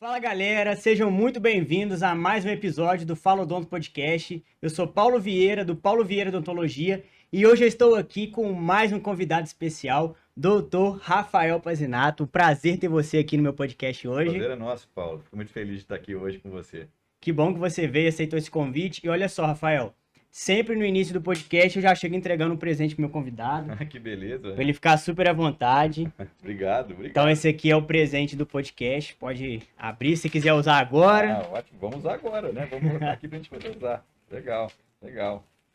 Fala galera, sejam muito bem-vindos a mais um episódio do Fala Odonto Podcast. Eu sou Paulo Vieira, do Paulo Vieira Odontologia, e hoje eu estou aqui com mais um convidado especial, Dr. Rafael Pazinato. Prazer ter você aqui no meu podcast hoje. Prazer é nosso, Paulo. Fico muito feliz de estar aqui hoje com você. Que bom que você veio, aceitou esse convite. E olha só, Rafael, sempre no início do podcast eu já chego entregando um presente pro meu convidado, Que beleza. para ele ficar super à vontade. Obrigado. Então esse aqui é o presente do podcast, pode abrir se quiser usar agora. Ótimo. Vamos usar agora, né? Vamos colocar aqui pra gente poder usar. Legal.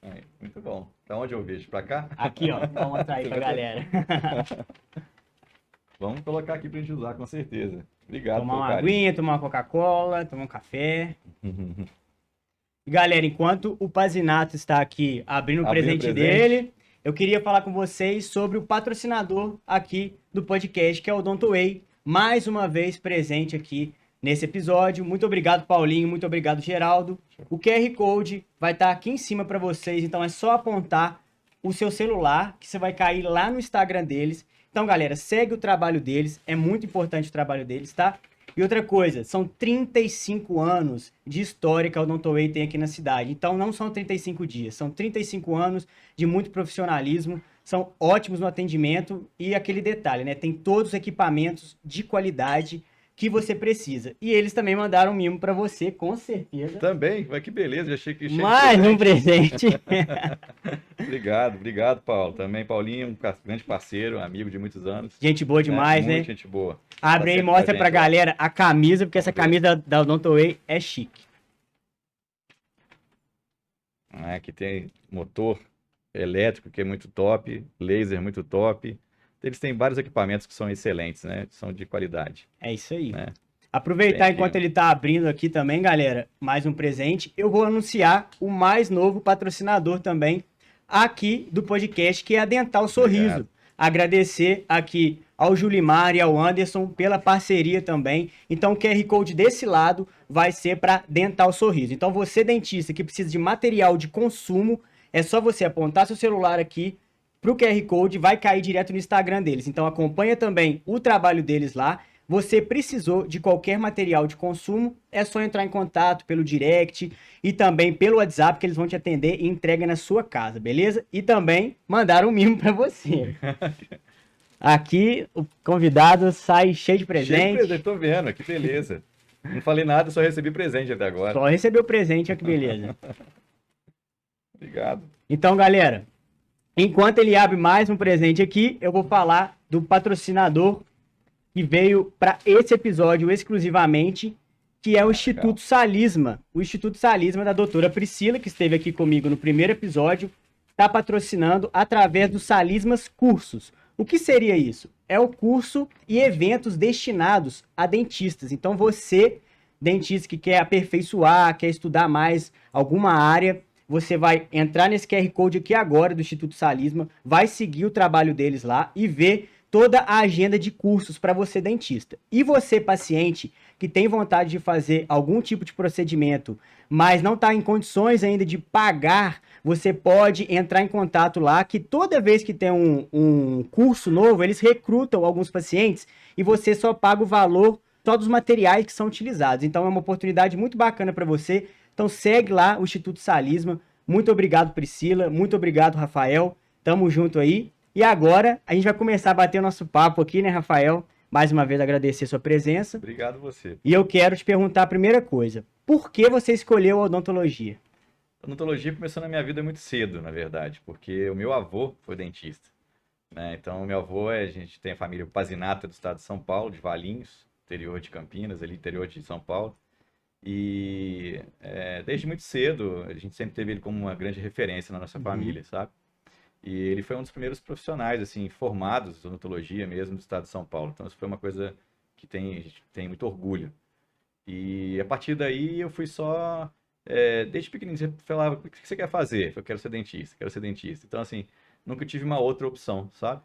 Aí, muito bom. Pra onde eu vejo? Pra cá? Aqui, ó, vamos mostrar aí pra galera. Vamos colocar aqui pra gente usar, com certeza. Obrigado Tomar pelo uma carinho. aguinha, tomar uma Coca-Cola, tomar um café. E galera, enquanto o Pazinato está aqui abrindo o presente dele, eu queria falar com vocês sobre o patrocinador aqui do podcast, que é o Odonto-Way, mais uma vez presente aqui nesse episódio. Muito obrigado, Paulinho, muito obrigado, Geraldo. O QR Code vai estar aqui em cima para vocês, então é só apontar o seu celular, que você vai cair lá no Instagram deles. Então, galera, segue o trabalho deles, é muito importante o trabalho deles, tá? E outra coisa, são 35 anos de história que a Odonto-Way tem aqui na cidade. Então, não são 35 dias, são 35 anos de muito profissionalismo, são ótimos no atendimento e aquele detalhe, né? Tem todos os equipamentos de qualidade que você precisa. E eles também mandaram um mimo para você, com certeza. Também? Mas que beleza, já achei que... Mais um presente. Obrigado, Paulo. Também, Paulinho, um grande parceiro, amigo de muitos anos. Gente boa demais, né? Gente boa. Abre aí e mostra pra galera a camisa, porque essa camisa da Odonto-Way é chique. Aqui tem motor elétrico que é muito top, laser muito top. Eles têm vários equipamentos que são excelentes, né? São de qualidade. É isso aí. Né? Aproveitar enquanto ele tá abrindo aqui também, galera, mais um presente. Eu vou anunciar o mais novo patrocinador também aqui do podcast, que é a Dental Sorriso. Obrigado. Agradecer aqui ao Julimar e ao Anderson pela parceria também. Então o QR Code desse lado vai ser para Dental Sorriso. Então você, dentista, que precisa de material de consumo, é só você apontar seu celular aqui pro QR Code, vai cair direto no Instagram deles. Então acompanha também o trabalho deles lá. Você precisou de qualquer material de consumo, é só entrar em contato pelo direct e também pelo WhatsApp, que eles vão te atender e entrega na sua casa, beleza? E também mandaram um mimo para você. Aqui o convidado sai cheio de presente. Cheio de presente, tô vendo, que beleza. Não falei nada, só recebi presente até agora. Só recebeu presente, olha que beleza. Obrigado. Então, galera, enquanto ele abre mais um presente aqui, eu vou falar do patrocinador que veio para esse episódio exclusivamente, que é o Instituto Salisma. O Instituto Salisma da doutora Priscila, que esteve aqui comigo no primeiro episódio, está patrocinando através do Salismas Cursos. O que seria isso? É o curso e eventos destinados a dentistas. Então você, dentista que quer aperfeiçoar, quer estudar mais alguma área, você vai entrar nesse QR Code aqui agora do Instituto Salisma, vai seguir o trabalho deles lá e ver toda a agenda de cursos para você, dentista. E você, paciente, que tem vontade de fazer algum tipo de procedimento, mas não está em condições ainda de pagar, você pode entrar em contato lá, que toda vez que tem um curso novo, eles recrutam alguns pacientes e você só paga o valor só dos materiais que são utilizados. Então é uma oportunidade muito bacana para você. Então segue lá o Instituto Salisma. Muito obrigado, Priscila. Muito obrigado, Rafael. Tamo junto aí. E agora a gente vai começar a bater o nosso papo aqui, né, Rafael? Mais uma vez agradecer a sua presença. Obrigado você. E eu quero te perguntar a primeira coisa. Por que você escolheu a odontologia? A odontologia começou na minha vida muito cedo, na verdade, porque o meu avô foi dentista. Né? Então, o meu avô, a gente tem a família Pazinato do estado de São Paulo, de Valinhos, interior de Campinas, ali interior de São Paulo. E desde muito cedo, a gente sempre teve ele como uma grande referência na nossa família, sabe? E ele foi um dos primeiros profissionais, assim, formados em odontologia mesmo do estado de São Paulo. Então, isso foi uma coisa que a gente tem muito orgulho. E a partir daí, eu fui só... desde pequenininho, você falava, o que você quer fazer? Eu quero ser dentista, quero ser dentista. Então, assim, nunca tive uma outra opção, sabe?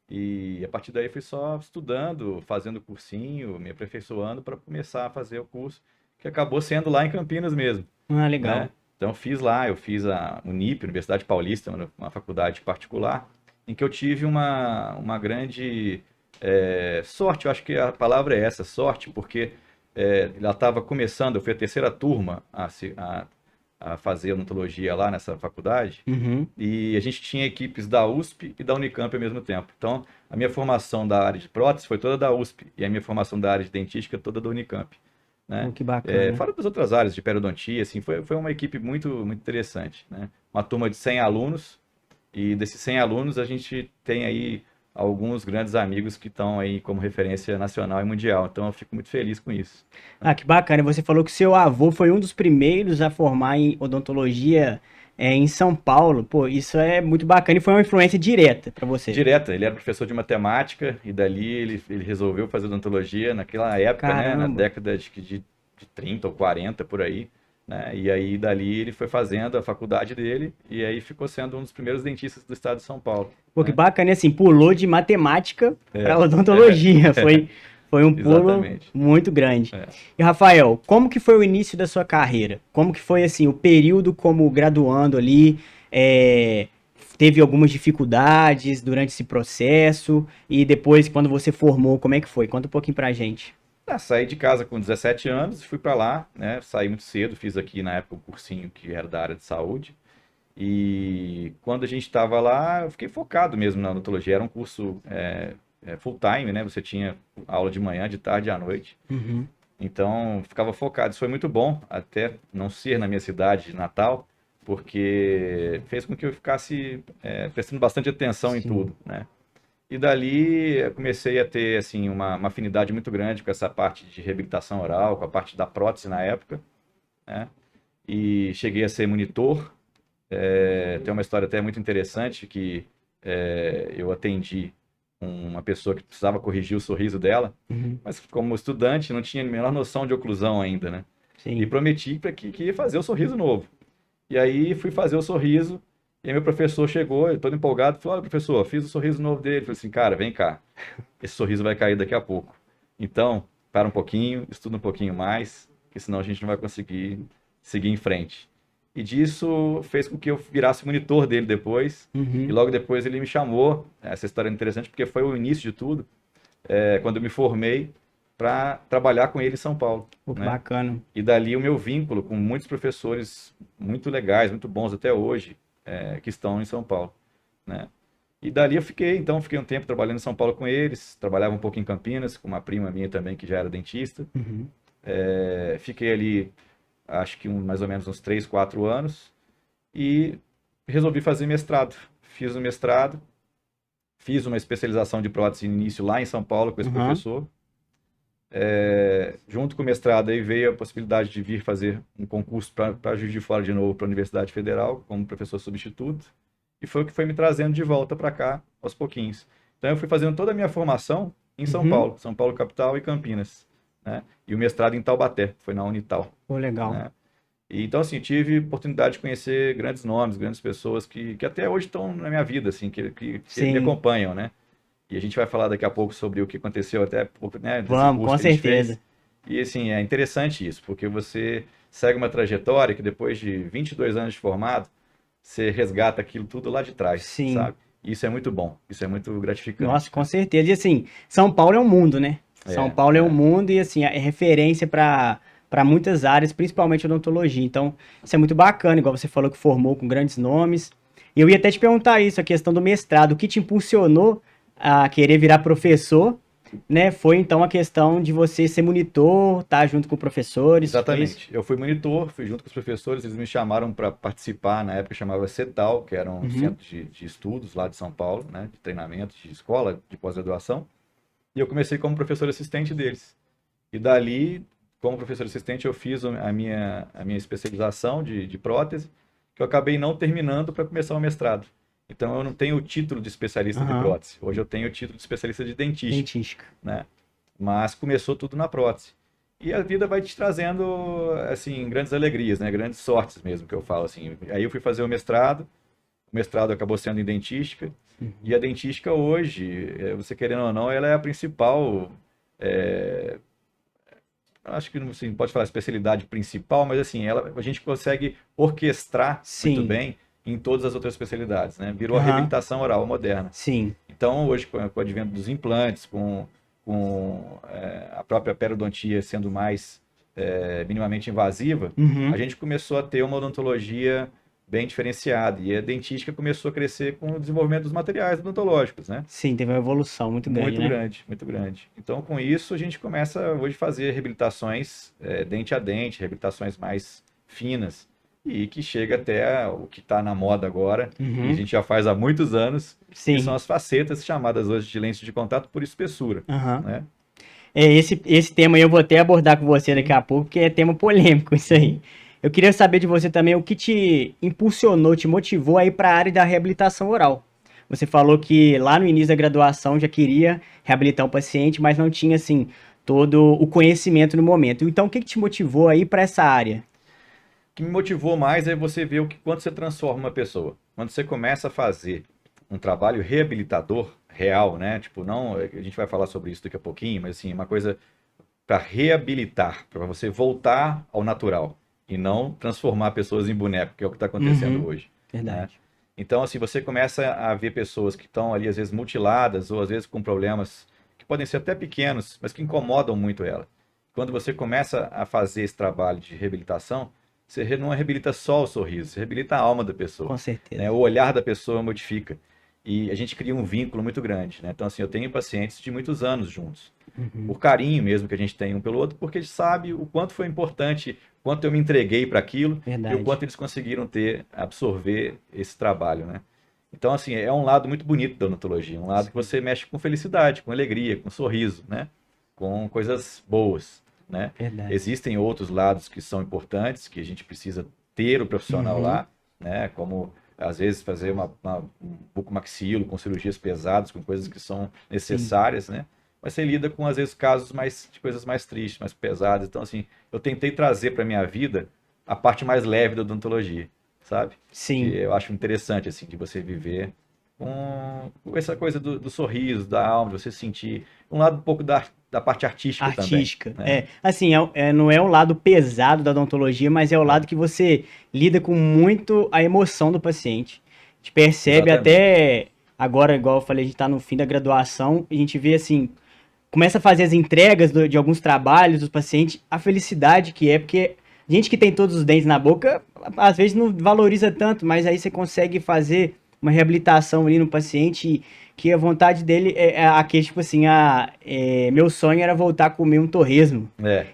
E a partir daí, fui só estudando, fazendo cursinho, me aperfeiçoando para começar a fazer o curso, que acabou sendo lá em Campinas mesmo. Ah, legal. Né? Então, eu fiz a Unip, Universidade Paulista, uma faculdade particular, em que eu tive uma grande sorte, eu acho que a palavra é essa, sorte, porque ela estava começando, eu fui a terceira turma a fazer odontologia lá nessa faculdade, Uhum. e a gente tinha equipes da USP e da Unicamp ao mesmo tempo. Então, a minha formação da área de prótese foi toda da USP, e a minha formação da área de dentística toda da Unicamp, né? Pô, que bacana. Fora das outras áreas de periodontia, assim, foi uma equipe muito, muito interessante, né? Uma turma de 100 alunos, e desses 100 alunos a gente tem aí alguns grandes amigos que estão aí como referência nacional e mundial. Então, eu fico muito feliz com isso. Ah, que bacana. E você falou que seu avô foi um dos primeiros a formar em odontologia em São Paulo. Pô, isso é muito bacana e foi uma influência direta para você. Direta, ele era professor de matemática e dali ele resolveu fazer odontologia naquela época, né, na Caramba. década de 30 ou 40 por aí, né? E aí dali ele foi fazendo a faculdade dele e aí ficou sendo um dos primeiros dentistas do estado de São Paulo, Pô, que né? bacana. E assim, pulou de matemática para É, odontologia. Foi um pulo exatamente. muito grande. É. E Rafael, como que foi o início da sua carreira? Como que foi assim o período como graduando ali? É, teve algumas dificuldades durante esse processo e depois quando você formou, como é que foi? Conta um pouquinho pra gente. Saí de casa com 17 anos e fui para lá, né? Saí muito cedo, fiz aqui na época um cursinho que era da área de saúde. E quando a gente estava lá, eu fiquei focado mesmo na odontologia. Era um curso full time, né? Você tinha aula de manhã, de tarde e à noite. Uhum. Então, ficava focado. Isso foi muito bom, até não ser na minha cidade de Natal, porque fez com que eu ficasse prestando bastante atenção em Sim. tudo, né? E dali eu comecei a ter assim uma afinidade muito grande com essa parte de reabilitação oral, com a parte da prótese na época, né? E cheguei a ser monitor. Tem uma história até muito interessante que eu atendi uma pessoa que precisava corrigir o sorriso dela, Uhum. mas como estudante não tinha a menor noção de oclusão ainda, né? E Sim. prometi para que ia fazer o sorriso novo. E aí fui fazer o sorriso, e aí meu professor chegou, eu todo empolgado, falou: olha, professor, fiz o sorriso novo dele. Eu falei assim, cara, vem cá, esse sorriso vai cair daqui a pouco. Então, para um pouquinho, estuda um pouquinho mais, porque senão a gente não vai conseguir seguir em frente. E disso fez com que eu virasse monitor dele depois, e Uhum. logo depois ele me chamou. Essa história é interessante porque foi o início de tudo, quando eu me formei, para trabalhar com ele em São Paulo, Pô, que né? bacana. E dali o meu vínculo com muitos professores muito legais, muito bons até hoje, que estão em São Paulo, né? E dali eu fiquei, então fiquei um tempo trabalhando em São Paulo com eles, trabalhava um pouco em Campinas, com uma prima minha também que já era dentista. Uhum. Fiquei ali, acho que mais ou menos uns 3, 4 anos e resolvi fazer mestrado. Fiz o mestrado, fiz uma especialização de prótese no início lá em São Paulo com esse Uhum. professor. Junto com o mestrado aí veio a possibilidade de vir fazer um concurso para Juiz de Fora de novo para a Universidade Federal como professor substituto e foi o que foi me trazendo de volta para cá aos pouquinhos. Então eu fui fazendo toda a minha formação em Uhum. São Paulo capital e Campinas, né? E o mestrado em Taubaté, foi na Unital, Pô, legal. né? E, então assim, tive oportunidade de conhecer grandes nomes, grandes pessoas que até hoje estão na minha vida, assim, que me Sim, acompanham, né? E a gente vai falar daqui a pouco sobre o que aconteceu até pouco, né, desse vamos, curso com que a gente fez. certeza. E assim, é interessante isso, porque você segue uma trajetória que depois de 22 anos de formado, você resgata aquilo tudo lá de trás, Sim. sabe? E isso é muito bom, isso é muito Nossa, gratificante, com né? certeza. E assim, São Paulo é um mundo, né? São É, Paulo é um é. mundo e assim, é referência para muitas áreas, principalmente odontologia. Então, isso é muito bacana, igual você falou que formou com grandes nomes. E eu ia até te perguntar isso, a questão do mestrado, o que te impulsionou a querer virar professor, né? Foi então a questão de você ser monitor, estar junto com professores, foi isso? Exatamente. Eu fui monitor, fui junto com os professores, eles me chamaram para participar, na época chamava CETAL, que era um Uhum. centro de estudos lá de São Paulo, né, de treinamento, de escola, de pós-graduação. E eu comecei como professor assistente deles. E dali, como professor assistente, eu fiz a minha especialização de prótese, que eu acabei não terminando para começar o mestrado. Então, eu não tenho o título de especialista de Aham. prótese. Hoje eu tenho o título de especialista de dentística, Dentística. né? Mas começou tudo na prótese. E a vida vai te trazendo, assim, grandes alegrias, né? Grandes sortes mesmo, que eu falo, assim. Aí eu fui fazer o mestrado acabou sendo em dentística, e a dentística hoje, você querendo ou não, ela é a principal, é, acho que assim, pode falar especialidade principal, mas assim, a gente consegue orquestrar muito Sim. bem em todas as outras especialidades, né? Virou a Aham. reabilitação oral moderna. Sim. Então, hoje, com o advento dos implantes, com a própria periodontia sendo mais minimamente invasiva, a gente começou a ter uma odontologia bem diferenciada. E a dentística começou a crescer com o desenvolvimento dos materiais odontológicos, né? Sim, teve uma evolução muito grande, Muito né? grande, muito grande. Então, com isso, a gente começa hoje a fazer reabilitações dente a dente, reabilitações mais finas, e que chega até o que está na moda agora, e a gente já faz há muitos anos, Sim. que são as facetas chamadas hoje de lentes de contato por espessura, Aham. né? Esse tema aí eu vou até abordar com você daqui a pouco, porque é tema polêmico isso aí. Eu queria saber de você também o que te impulsionou, te motivou a ir para a área da reabilitação oral. Você falou que lá no início da graduação já queria reabilitar um paciente, mas não tinha, assim, todo o conhecimento no momento. Então, o que te motivou a ir para essa área? O que me motivou mais é você ver quanto você transforma uma pessoa. Quando você começa a fazer um trabalho reabilitador real, né? Tipo, não, a gente vai falar sobre isso daqui a pouquinho, mas assim, uma coisa para reabilitar, para você voltar ao natural e não transformar pessoas em boneco, que é o que está acontecendo hoje. Verdade. Né? Então, assim, você começa a ver pessoas que estão ali, às vezes, mutiladas, ou às vezes com problemas que podem ser até pequenos, mas que incomodam muito ela. Quando você começa a fazer esse trabalho de reabilitação, você não reabilita só o sorriso, você reabilita a alma da pessoa. Com certeza. Né? O olhar da pessoa modifica. E a gente cria um vínculo muito grande. Né? Então, assim, eu tenho pacientes de muitos anos juntos. Por carinho mesmo que a gente tem um pelo outro, porque a gente sabe o quanto foi importante, o quanto eu me entreguei para aquilo Verdade. e o quanto eles conseguiram absorver esse trabalho, né? Então, assim, é um lado muito bonito da odontologia, um lado que você mexe com felicidade, com alegria, com sorriso, né? Com coisas boas, né? Verdade. Existem outros lados que são importantes, que a gente precisa ter o profissional lá, né? Como às vezes fazer um bucomaxilo com cirurgias pesadas, com coisas que são necessárias, né? Mas você lida com, às vezes, casos de coisas mais tristes, mais pesadas. Então, assim, eu tentei trazer para minha vida a parte mais leve da odontologia, sabe? Sim. Que eu acho interessante, assim, de você viver com essa coisa do sorriso, da alma, de você sentir um lado um pouco da parte artística também. Né? Assim, não é o lado pesado da odontologia, mas é o lado que você lida com muito a emoção do paciente. A gente percebe até agora, igual eu falei, a gente tá no fim da graduação, a gente vê, assim, começa a fazer as entregas de alguns trabalhos dos pacientes, a felicidade que é, porque gente que tem todos os dentes na boca, às vezes não valoriza tanto, mas aí você consegue fazer uma reabilitação ali no paciente que a vontade dele aquele, tipo assim, meu sonho era voltar a comer um torresmo.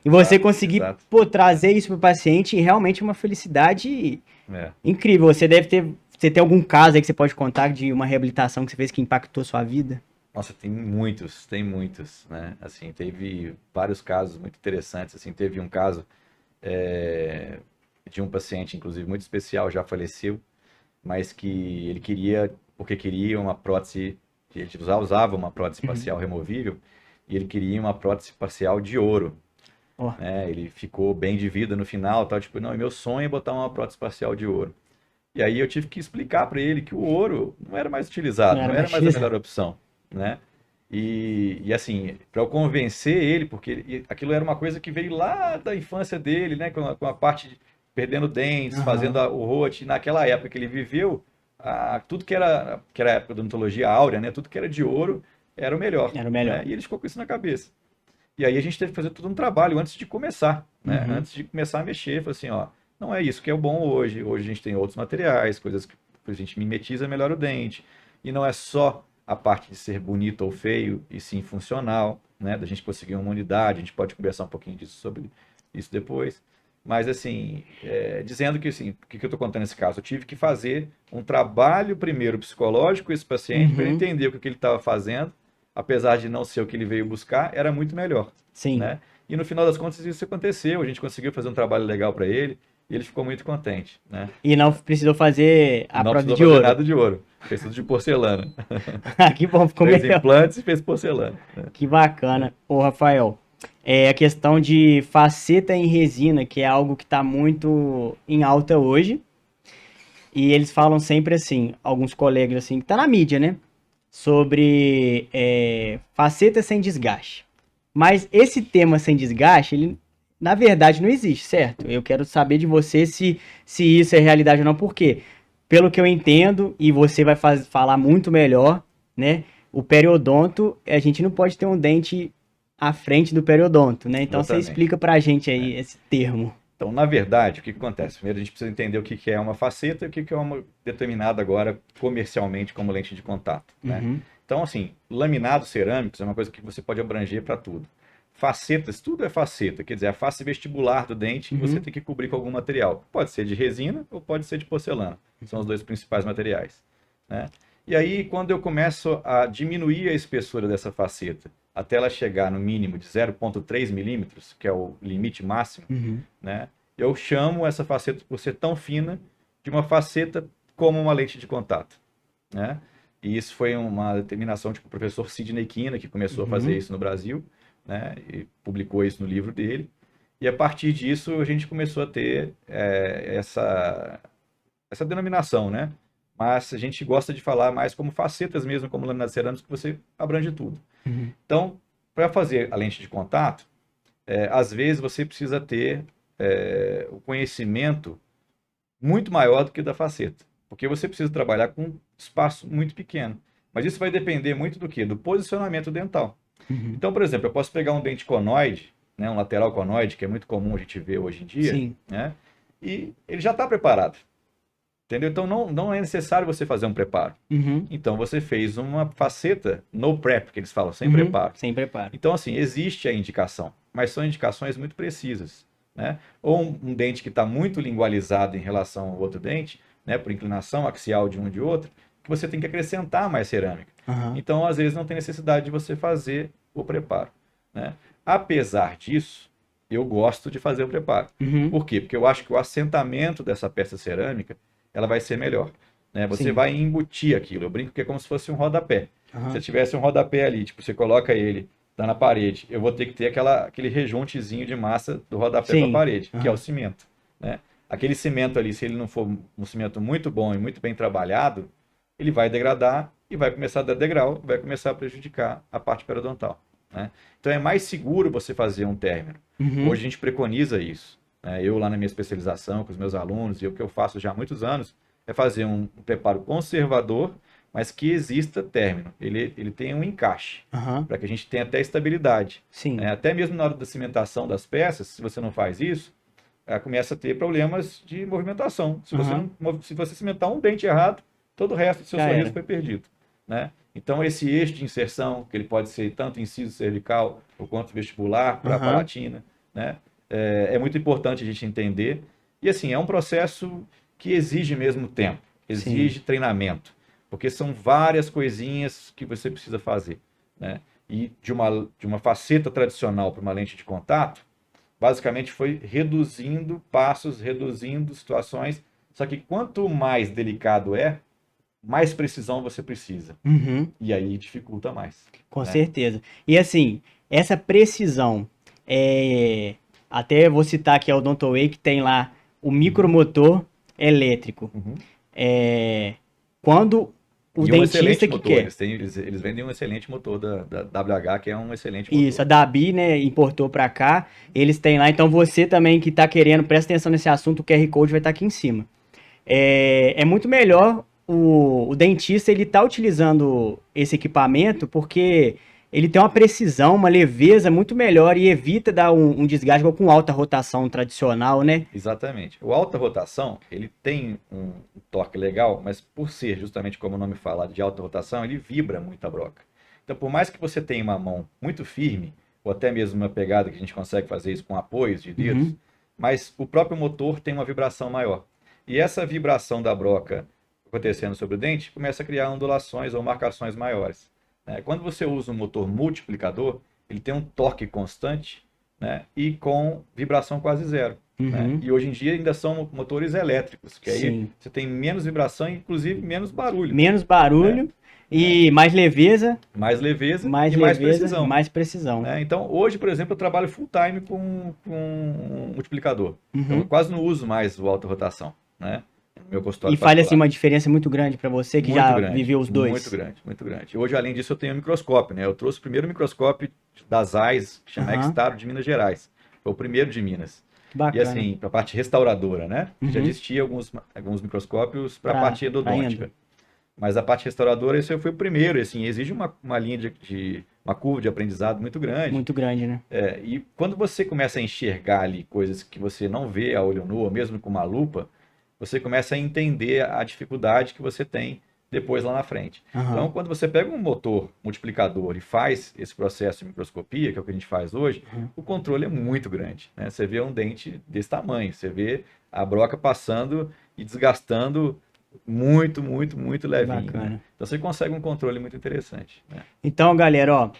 E você conseguir trazer isso pro paciente e realmente uma felicidade incrível. Você tem algum caso aí que você pode contar de uma reabilitação que você fez que impactou sua vida? Nossa, tem muitos, né? Assim, teve vários casos muito interessantes, assim, teve um caso de um paciente, inclusive, muito especial, já faleceu, mas que ele porque queria uma prótese, ele usava uma prótese parcial removível, e ele queria uma prótese parcial de ouro. Né? Ele ficou bem de vida no final, tal, tipo, não, meu sonho é botar uma prótese parcial de ouro. E aí eu tive que explicar para ele que o ouro não era mais utilizado, não era mais a melhor opção. Né? E assim, para eu convencer ele, porque aquilo era uma coisa que veio lá da infância dele, né? Com a parte de perdendo dentes, fazendo o rote, naquela época que ele viveu, tudo que era a época da odontologia áurea, né? Tudo que era de ouro era o melhor. Era o melhor. Né? E ele ficou com isso na cabeça. E aí a gente teve que fazer todo um trabalho antes de começar, né? Antes de começar a mexer, falou assim, ó, não é isso que é o bom hoje. Hoje a gente tem outros materiais, coisas que a gente mimetiza melhor o dente. E não é só a parte de ser bonito ou feio, e sim funcional, né? Da gente conseguir uma unidade, a gente pode conversar um pouquinho sobre isso depois. Mas, assim, dizendo que, assim, o que eu estou contando nesse caso? Eu tive que fazer um trabalho, primeiro, psicológico com esse paciente, para ele entender o que ele estava fazendo, apesar de não ser o que ele veio buscar, era muito melhor. Sim. Né? E, no final das contas, isso aconteceu. A gente conseguiu fazer um trabalho legal para ele, e ele ficou muito contente. Né? E não precisou fazer a prótese de ouro. Não precisou fazer nada de ouro. Fez tudo de porcelana. Que bom, ficou fez melhor. implantes e fez porcelana. Que bacana. Ô, Rafael, a questão de faceta em resina, que é algo que está muito em alta hoje. E eles falam sempre assim, alguns colegas assim, que tá na mídia, né? Sobre faceta sem desgaste. Mas esse tema sem desgaste, ele na verdade não existe, certo? Eu quero saber de você se isso é realidade ou não, por quê? Pelo que eu entendo, e você vai falar muito melhor, né? O periodonto, a gente não pode ter um dente à frente do periodonto, né? Então você Exatamente. explica pra gente aí esse termo. Então, na verdade, o que que acontece? Primeiro a gente precisa entender o que que é uma faceta e o que que é uma determinada agora comercialmente como lente de contato, né? Uhum, Então, assim, laminados cerâmicos é uma coisa que você pode abranger para tudo. Facetas, tudo é faceta, quer dizer, a face vestibular do dente que você uhum, tem que cobrir com algum material. Pode ser de resina ou pode ser de porcelana. São os dois principais materiais, né? E aí, quando eu começo a diminuir a espessura dessa faceta até ela chegar no mínimo de 0,3 milímetros, que é o limite máximo, uhum. né? Eu chamo essa faceta, por ser tão fina, de uma faceta como uma lente de contato, né? E isso foi uma determinação tipo, do professor Sidney Quina, que começou a fazer Uhum. isso no Brasil, né? E publicou isso no livro dele. E a partir disso a gente começou a ter essa denominação, né? Mas a gente gosta de falar mais como facetas mesmo, como laminados cerâmicos, que você abrange tudo. Uhum. Então, para fazer a lente de contato, às vezes você precisa ter o conhecimento muito maior do que da faceta, porque você precisa trabalhar com um espaço muito pequeno. Mas isso vai depender muito do quê? Do posicionamento dental. Uhum. Então, por exemplo, eu posso pegar um dente conoide, né, um lateral conoide, que é muito comum a gente ver hoje em dia, Sim. né, e ele já está preparado, entendeu? Então não é necessário você fazer um preparo. Uhum. Então você fez uma faceta no prep, que eles falam, sem Uhum. preparo. Sem preparo. Então, assim, existe a indicação, mas são indicações muito precisas, né? Ou um dente que está muito lingualizado em relação ao outro dente, né, por inclinação axial de um e de outro, que você tem que acrescentar mais cerâmica. Aham. Então, às vezes, não tem necessidade de você fazer o preparo, né? Apesar disso, eu gosto de fazer o preparo. Uhum. Por quê? Porque eu acho que o assentamento dessa peça cerâmica, ela vai ser melhor, né? Você Sim. vai embutir aquilo. Eu brinco que é como se fosse um rodapé. Se você Aham. tivesse um rodapé ali, tipo, você coloca ele tá na parede, eu vou ter que ter aquele rejuntezinho de massa do rodapé para a Sim. parede, que é o Aham. cimento, né? Aquele cimento ali, se ele não for um cimento muito bom e muito bem trabalhado, ele vai degradar e vai começar a dar degrau, vai começar a prejudicar a parte periodontal, né? Então é mais seguro você fazer um término. Hoje Uhum. a gente preconiza isso, né? Eu lá na minha especialização com os meus alunos e o que eu faço já há muitos anos é fazer um preparo conservador, mas que exista término. Ele tem um encaixe Aham. para que a gente tenha até estabilidade, Sim. né? Até mesmo na hora da cimentação das peças, se você não faz isso, começa a ter problemas de movimentação. Aham. Se você cimentar um dente errado, todo o resto do seu Já sorriso era. foi perdido, né? Então esse eixo de inserção, que ele pode ser tanto inciso cervical ou quanto vestibular para a Aham. palatina, né? É muito importante a gente entender. E assim, é um processo que exige mesmo tempo, Sim. exige treinamento, porque são várias coisinhas que você precisa fazer, né? E de uma faceta tradicional para uma lente de contato, basicamente foi reduzindo passos, reduzindo situações. Só que quanto mais delicado mais precisão você precisa. Uhum. E aí dificulta mais, Com né? certeza. E assim, essa precisão, é... até vou citar aqui a Odontoway, que tem lá o Uhum, micromotor elétrico. uhum. É... Quando o E um dentista excelente que motor. quer, Eles vendem um excelente motor da WH, que é um excelente isso, motor. a Dabi, né, importou pra cá, eles têm lá, então você também que tá querendo, presta atenção nesse assunto, o QR Code vai estar aqui em cima. É muito melhor o dentista ele tá utilizando esse equipamento porque ele tem uma precisão, uma leveza muito melhor e evita dar um desgaste igual com alta rotação tradicional, né? Exatamente. O alta rotação, ele tem um torque legal, mas por ser justamente como o nome fala, de alta rotação, ele vibra muito a broca. Então, por mais que você tenha uma mão muito firme, ou até mesmo uma pegada que a gente consegue fazer isso com apoios de dedos, Uhum, mas o próprio motor tem uma vibração maior. E essa vibração da broca acontecendo sobre o dente começa a criar ondulações ou marcações maiores, né? Quando você usa um motor multiplicador, ele tem um torque constante, né, e com vibração quase zero, né? uhum, E hoje em dia ainda são motores elétricos, que aí sim. você tem menos vibração e inclusive menos barulho, Menos né? barulho e Mais leveza mais e mais leveza e precisão, mais precisão. né? Então, hoje, por exemplo, eu trabalho full time com um multiplicador. Eu Uhum. quase não uso mais o alta rotação, né? No meu E consultório faz assim particular. uma diferença muito grande para você que Muito já grande, viveu os muito dois. grande, muito grande. Hoje, além disso, eu tenho um microscópio, né? Eu trouxe o primeiro microscópio da ZEISS, que chama Aham, Extaro de Minas Gerais. Foi o primeiro de Minas. que E bacana. assim, para a parte restauradora, né? Já Uhum. existia alguns microscópios para a Pra, parte pra endo. endodôntica. Mas a parte restauradora, esse eu fui o primeiro, e, assim, exige uma linha uma curva de aprendizado muito grande. Muito grande, né? E quando você começa a enxergar ali coisas que você não vê a olho nu, ou mesmo com uma lupa, você começa a entender a dificuldade que você tem depois lá na frente. Aham. Então, quando você pega um motor multiplicador e faz esse processo de microscopia, que é o que a gente faz hoje, o controle é muito grande, né? Você vê um dente desse tamanho, você vê a broca passando e desgastando muito, muito, muito levinho, né? Bacana. Então você consegue um controle muito interessante, né? Então, galera, ó,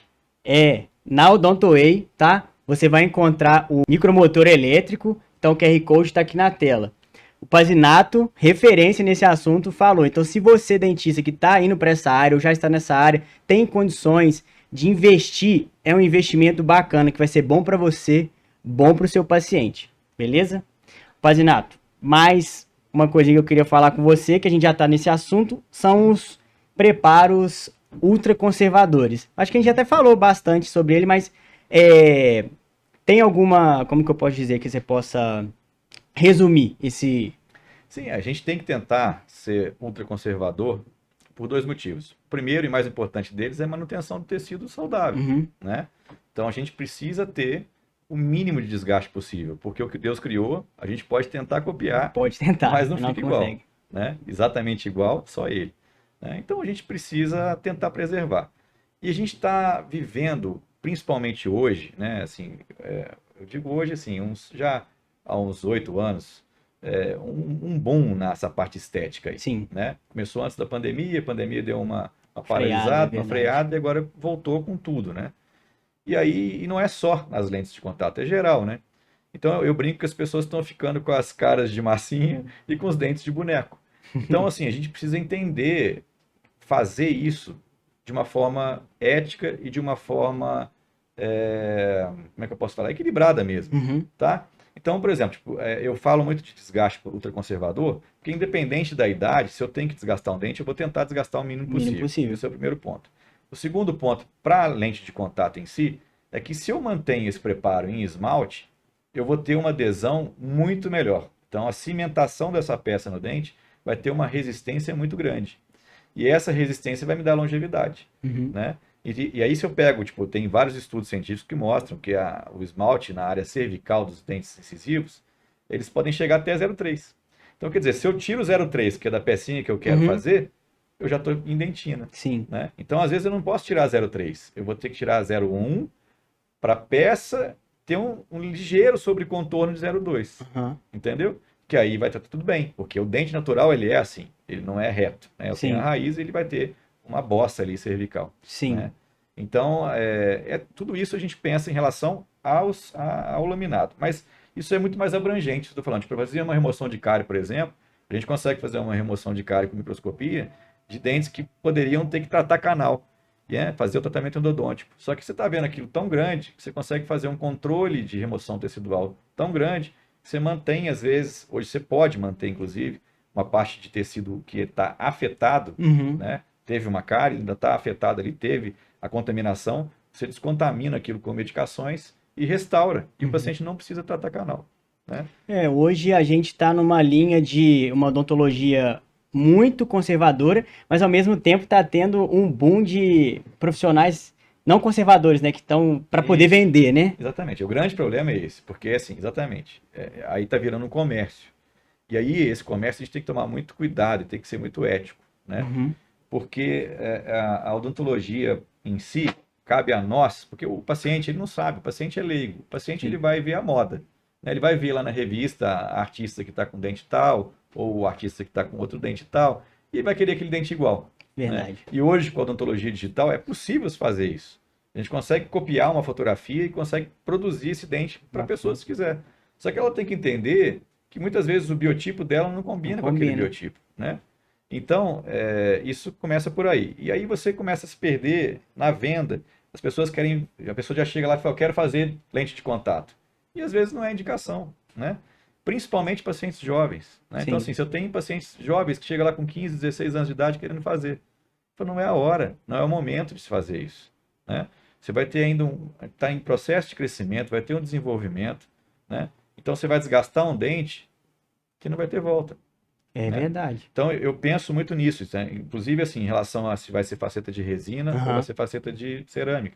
na Odontoway, tá? Você vai encontrar o micromotor elétrico, então o QR Code tá aqui na tela. O Pazinato, referência nesse assunto, falou. Então, se você, dentista, que tá indo para essa área ou já está nessa área, tem condições de investir, é um investimento bacana, que vai ser bom para você, bom para o seu paciente, beleza? Pazinato, mais uma coisinha que eu queria falar com você, que a gente já tá nesse assunto, são os preparos ultraconservadores. Acho que a gente até falou bastante sobre ele, mas tem alguma, como que eu posso dizer, que você possa resumir esse... Sim, a gente tem que tentar ser ultraconservador por dois motivos. O primeiro e mais importante deles é a manutenção do tecido saudável, Uhum. né? Então a gente precisa ter o mínimo de desgaste possível, porque o que Deus criou, a gente pode tentar copiar, Pode tentar, mas não não fica igual, consegue. né? Exatamente igual, só ele, né? Então a gente precisa tentar preservar. E a gente está vivendo, principalmente hoje, né? Assim, eu digo hoje, assim, já há uns 8 anos, um boom nessa parte estética aí, Sim, né? Começou antes da pandemia, a pandemia deu uma freada, é paralisada, uma verdade. freada, e agora voltou com tudo, né? E aí, e não é só nas lentes de contato, é geral, né? Então eu brinco que as pessoas estão ficando com as caras de massinha e com os dentes de boneco. Então, assim, a gente precisa entender, fazer isso de uma forma ética e de uma forma, como é que eu posso falar? Equilibrada mesmo, Uhum. tá? Então, por exemplo, tipo, eu falo muito de desgaste ultraconservador, porque independente da idade, se eu tenho que desgastar um dente, eu vou tentar desgastar o mínimo Mínimo possível. possível. Esse é o primeiro ponto. O segundo ponto, para a lente de contato em si, é que se eu mantenho esse preparo em esmalte, eu vou ter uma adesão muito melhor. Então, a cimentação dessa peça no dente vai ter uma resistência muito grande. E essa resistência vai me dar longevidade, Uhum. né? E aí se eu pego, tipo, tem vários estudos científicos que mostram que o esmalte na área cervical dos dentes incisivos, eles podem chegar até 0,3. Então, quer dizer, se eu tiro o 0,3, que é da pecinha que eu quero Uhum. fazer, eu já estou em dentina, Sim, né? Então, às vezes, eu não posso tirar 0,3. Eu vou ter que tirar 0,1 para a peça ter um ligeiro sobrecontorno de 0,2. aham, Entendeu? Que aí vai estar tudo bem, porque o dente natural ele é assim, ele não é reto, né? Eu tenho a sim, raiz e ele vai ter uma bossa ali cervical, sim, né? Então, tudo isso a gente pensa em relação ao laminado, mas isso é muito mais abrangente. Estou falando, para fazer uma remoção de cárie, por exemplo, a gente consegue fazer uma remoção de cárie com microscopia de dentes que poderiam ter que tratar canal, fazer o tratamento endodôntico. Só que você está vendo aquilo tão grande que você consegue fazer um controle de remoção tecidual tão grande que você mantém, às vezes, hoje você pode manter, inclusive, uma parte de tecido que está afetado, uhum, né? Teve uma cárie, ainda está afetado ali, teve a contaminação, você descontamina aquilo com medicações e restaura. E o uhum. paciente não precisa tratar canal, né? Hoje a gente está numa linha de uma odontologia muito conservadora, mas ao mesmo tempo está tendo um boom de profissionais não conservadores, né, que estão para poder Isso. vender, né? Exatamente. O grande problema é esse, porque assim, exatamente, aí está virando um comércio. E aí esse comércio a gente tem que tomar muito cuidado e tem que ser muito ético, né? Uhum, Porque a odontologia em si cabe a nós, porque o paciente ele não sabe, o paciente é leigo, o paciente ele sim, vai ver a moda, né? Ele vai ver lá na revista a artista que está com dente tal, ou o artista que está com outro dente tal, e ele vai querer aquele dente igual, né? verdade. E hoje com a odontologia digital é possível fazer isso. A gente consegue copiar uma fotografia e consegue produzir esse dente para a pessoa se quiser. Só que ela tem que entender que muitas vezes o biotipo dela não combina com aquele combina. biotipo, né? Então, isso começa por aí. E aí você começa a se perder na venda. As pessoas querem, a pessoa já chega lá e fala, eu quero fazer lente de contato. E às vezes não é indicação, né? Principalmente pacientes jovens, né? Então, Sim, assim, se eu tenho pacientes jovens que chegam lá com 15, 16 anos de idade querendo fazer, eu falo, não é a hora, não é o momento de se fazer isso, né? Você vai ter ainda está em processo de crescimento, vai ter um desenvolvimento, né? Então você vai desgastar um dente que não vai ter volta. É né? verdade. Então, eu penso muito nisso, né? Inclusive, assim, em relação a se vai ser faceta de resina ou vai ser faceta de cerâmica.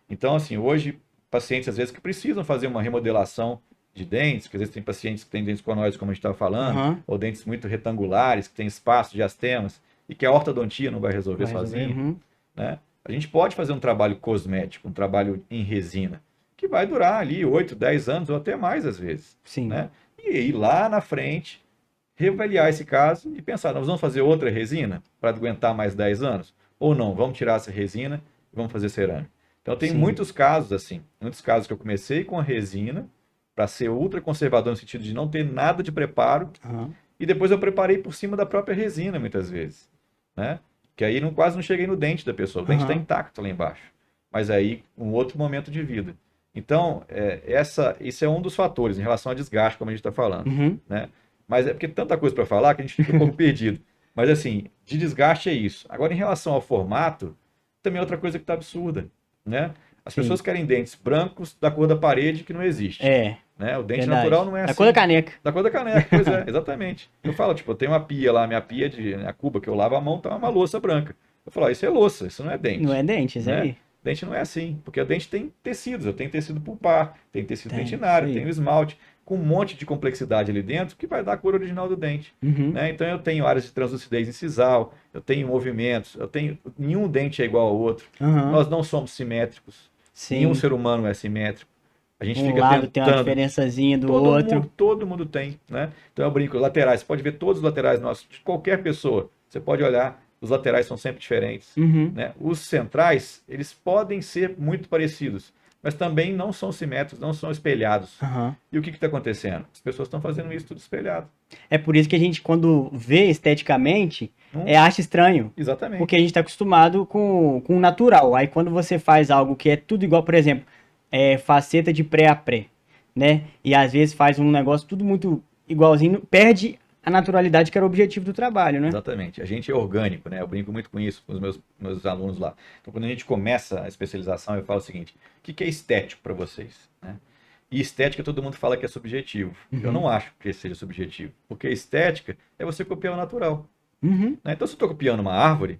Então, assim, hoje, pacientes, às vezes, que precisam fazer uma remodelação de dentes, que às vezes tem pacientes que têm dentes conóides, como a gente estava falando, Aham. ou dentes muito retangulares, que têm espaço, diastemas, e que a ortodontia não vai resolver Vai resolver. sozinha, Uhum. né? A gente pode fazer um trabalho cosmético, um trabalho em resina, que vai durar ali 8, 10 anos ou até mais às vezes, Sim. né? E aí lá na frente, reavaliar esse caso e pensar, nós vamos fazer outra resina para aguentar mais 10 anos? Ou não, vamos tirar essa resina e vamos fazer cerâmica. Então tem Sim. muitos casos assim, muitos casos que eu comecei com a resina para ser ultra conservador no sentido de não ter nada de preparo Aham. e depois eu preparei por cima da própria resina muitas vezes, né? Que aí não, quase não cheguei no dente da pessoa, o dente está Aham. intacto lá embaixo, mas aí um outro momento de vida. Então, isso é um dos fatores em relação ao desgaste, como a gente está falando, Uhum. né? Mas é porque tanta coisa para falar que a gente fica um pouco perdido. Mas assim, de desgaste é isso. Agora, em relação ao formato, também é outra coisa que está absurda, né? As Sim. pessoas querem dentes brancos da cor da parede que não existe, É, né? O dente natural verdade. não é Da cor da assim. caneca. Da cor da caneca, pois é, exatamente. Eu falo, tipo, eu tenho uma pia lá, minha pia de a cuba que eu lavo a mão, tá uma louça branca. Eu falo, isso é louça, isso não é Não dente, é dente, isso né? aí? Dente não é assim, porque a dente tem tecidos, eu tenho tecido pulpar, tem tecido Tem, isso dentinário, aí. tenho esmalte, com um monte de complexidade ali dentro que vai dar a cor original do dente, Uhum. né? Então eu tenho áreas de translucidez incisal, eu tenho movimentos, eu tenho nenhum dente é igual ao outro. Aham. Nós não somos simétricos, nenhum Sim. ser humano é simétrico. A gente Um fica lado tem uma tentando. diferençazinha do outro. Todo mundo tem, né? Então eu brinco, laterais, você pode ver todos os laterais nossos, de qualquer pessoa. Você pode olhar, os laterais são sempre diferentes, Uhum. né? Os centrais, eles podem ser muito parecidos, mas também não são simétricos, não são espelhados. Aham. E o que está acontecendo? As pessoas estão fazendo isso tudo espelhado. É por isso que a gente, quando vê esteticamente, Não, acha estranho. Porque a exatamente. gente está acostumado com o natural. Aí quando você faz algo que é tudo igual, por exemplo, faceta de pré a pré, né? E às vezes faz um negócio tudo muito igualzinho, perde a naturalidade que era o objetivo do trabalho, né? Exatamente. A gente é orgânico, né? Eu brinco muito com isso com os meus alunos lá. Então, quando a gente começa a especialização, eu falo o seguinte: o que é estético para vocês, né? E estética todo mundo fala que é subjetivo. Eu Uhum. não acho que seja subjetivo, porque estética é você copiar o natural, Uhum. né? Então, se eu estou copiando uma árvore,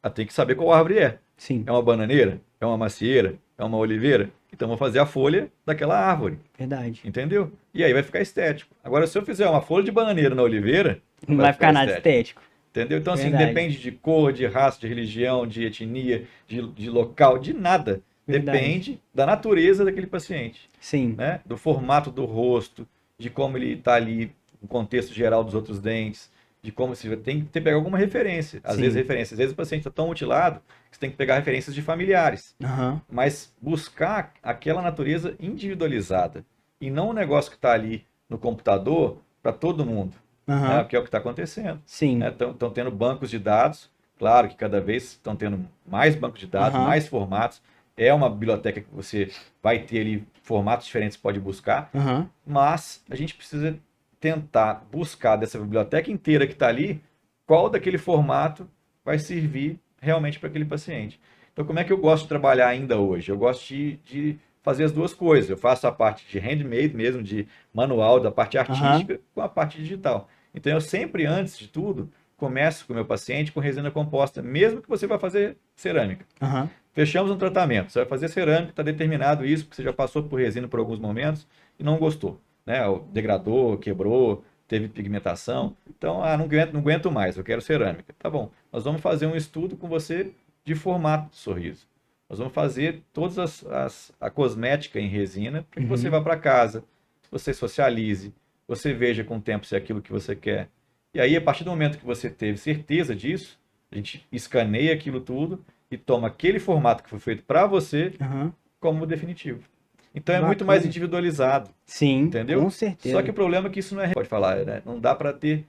eu tenho que saber qual árvore é. Sim, É uma bananeira? É uma macieira? É uma oliveira? Então, eu vou fazer a folha daquela árvore, verdade. entendeu? E aí vai ficar estético. Agora, se eu fizer uma folha de bananeira na oliveira, não Não vai vai ficar ficar nada estético. estético. Entendeu? Então, assim, Verdade. depende de cor, de raça, de religião, de etnia, de local, de nada. Verdade. Depende da natureza daquele paciente, Sim. né? Do formato do rosto, de como ele está ali, no contexto geral dos outros dentes, de como se tem que pegar alguma referência. Às vezes, Sim. referência. Às vezes o paciente está tão mutilado que você tem que pegar referências de familiares. Aham. Mas buscar aquela natureza individualizada e não um negócio que está ali no computador para todo mundo, né? Aham. Que é o que está acontecendo. Sim. Estão tendo bancos de dados, claro que cada vez estão tendo mais bancos de dados, Aham. mais formatos. É uma biblioteca que você vai ter ali formatos diferentes que pode buscar, Aham. mas a gente precisa tentar buscar dessa biblioteca inteira que está ali, qual daquele formato vai servir realmente para aquele paciente. Então, como é que eu gosto de trabalhar ainda hoje? Eu gosto de fazer as duas coisas. Eu faço a parte de handmade mesmo, de manual, da parte Aham. artística, com a parte digital. Então, eu sempre, antes de tudo, começo com o meu paciente com resina composta, mesmo que você vá fazer cerâmica. Aham. Fechamos um tratamento. Você vai fazer cerâmica, está determinado isso, porque você já passou por resina por alguns momentos e não gostou, né? Degradou, quebrou, teve pigmentação. Então, não aguento mais, eu quero cerâmica. Tá bom, nós vamos fazer um estudo com você de formato de sorriso. Nós vamos fazer toda a cosmética em resina para que você Uhum. vá para casa, você socialize, você veja com o tempo se é aquilo que você quer. E aí, a partir do momento que você teve certeza disso, a gente escaneia aquilo tudo e toma aquele formato que foi feito para você Aham. como definitivo. Então é muito mais Bacana. individualizado, Sim, entendeu? com Só que certeza. o problema é que isso não é, pode falar, né? Não dá para ter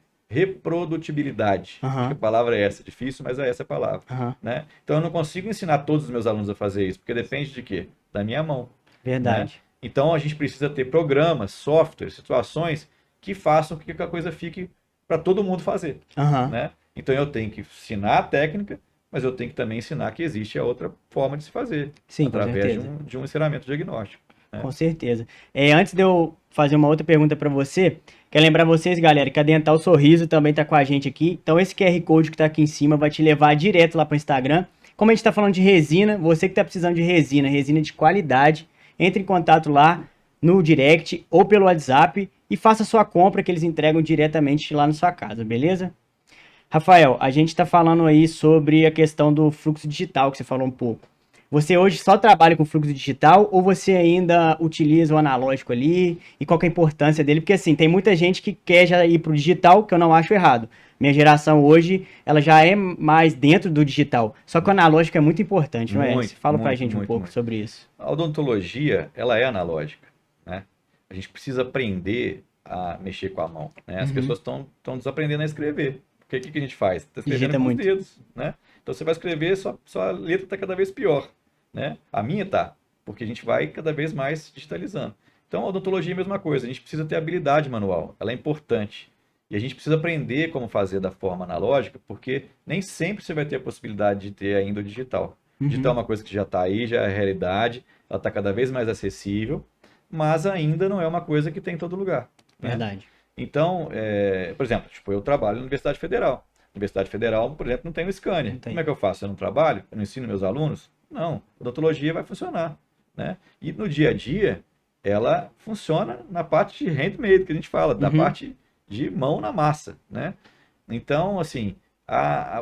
reprodutibilidade. Acho que a Aham. palavra é essa, difícil, mas é essa a palavra, Aham. né? Então eu não consigo ensinar todos os meus alunos a fazer isso, porque depende de quê? Da minha mão, né? Verdade. Então a gente precisa ter programas, softwares, situações que façam com que a coisa fique para todo mundo fazer, Aham. né? Então eu tenho que ensinar a técnica, mas eu tenho que também ensinar que existe a outra forma de se fazer, Sim, com através certeza. de um ensinamento diagnóstico. Com certeza. Antes de eu fazer uma outra pergunta para você, quero lembrar vocês, galera, que a Dental Sorriso também tá com a gente aqui. Então esse QR Code que tá aqui em cima vai te levar direto lá para o Instagram. Como a gente tá falando de resina, você que tá precisando de resina, resina de qualidade, entre em contato lá no direct ou pelo WhatsApp e faça sua compra que eles entregam diretamente lá na sua casa, beleza? Rafael, a gente está falando aí sobre a questão do fluxo digital, que você falou um pouco. Você hoje só trabalha com fluxo digital ou você ainda utiliza o analógico ali? E qual que é a importância dele? Porque assim, tem muita gente que quer já ir para o digital, que eu não acho errado. Minha geração hoje, ela já é mais dentro do digital. Só que o analógico é muito importante, não é? Você Muito, fala para a muito, gente um muito, pouco muito. sobre isso. A odontologia, ela é analógica, né? A gente precisa aprender a mexer com a mão, né? As Uhum. pessoas estão desaprendendo a escrever. Porque o que a gente faz? Está escrevendo Digita com os muito. dedos, né? Então você vai escrever, sua letra está cada vez pior, né? A minha tá, porque a gente vai cada vez mais digitalizando. Então a odontologia é a mesma coisa, a gente precisa ter habilidade manual, ela é importante. E a gente precisa aprender como fazer da forma analógica, porque nem sempre você vai ter a possibilidade de ter ainda o digital. O digital é Uhum. uma coisa que já está aí, já é realidade, ela está cada vez mais acessível, mas ainda não é uma coisa que tem em todo lugar, né? Verdade. Então, por exemplo, tipo, eu trabalho na Universidade Federal. Universidade Federal, por exemplo, não tem o Não scanner. Como tem. é que eu faço? Eu não trabalho? Eu não ensino meus alunos? Não. Odontologia vai funcionar, né? E no dia a dia, ela funciona na parte de handmade, que a gente fala, da Uhum. parte de mão na massa, né? Então, assim,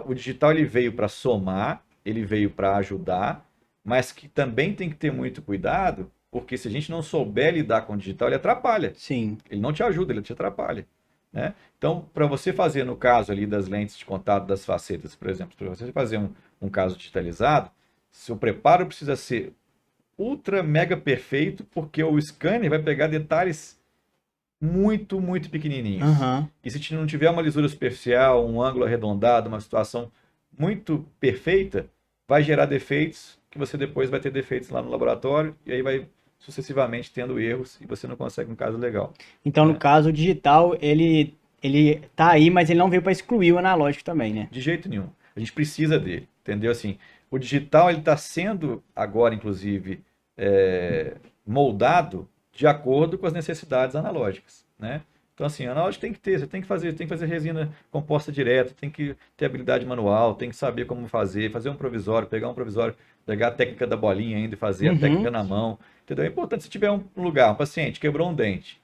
o digital ele veio para somar, ele veio para ajudar, mas que também tem que ter muito cuidado, porque se a gente não souber lidar com o digital, ele atrapalha. Sim. Ele não te ajuda, ele te atrapalha, né? Então, para você fazer no caso ali das lentes de contato das facetas, por exemplo, para você fazer um caso digitalizado, seu preparo precisa ser ultra mega perfeito, porque o scanner vai pegar detalhes muito, muito pequenininhos. Aham. E se não tiver uma lisura superficial, um ângulo arredondado, uma situação muito perfeita, vai gerar defeitos que você depois vai ter defeitos lá no laboratório e aí vai sucessivamente tendo erros e você não consegue um caso legal, Então, no né? caso, o digital, ele tá aí, mas ele não veio para excluir o analógico também, né? De jeito nenhum. A gente precisa dele, entendeu? Assim, o digital ele está sendo agora, inclusive, moldado de acordo com as necessidades analógicas, né? Então, assim, analógico tem que ter, você tem que fazer resina composta direto, tem que ter habilidade manual, tem que saber como fazer um provisório, pegar um provisório, pegar a técnica da bolinha ainda e fazer a técnica Uhum. na mão, entendeu? É importante se tiver um lugar, um paciente quebrou um dente,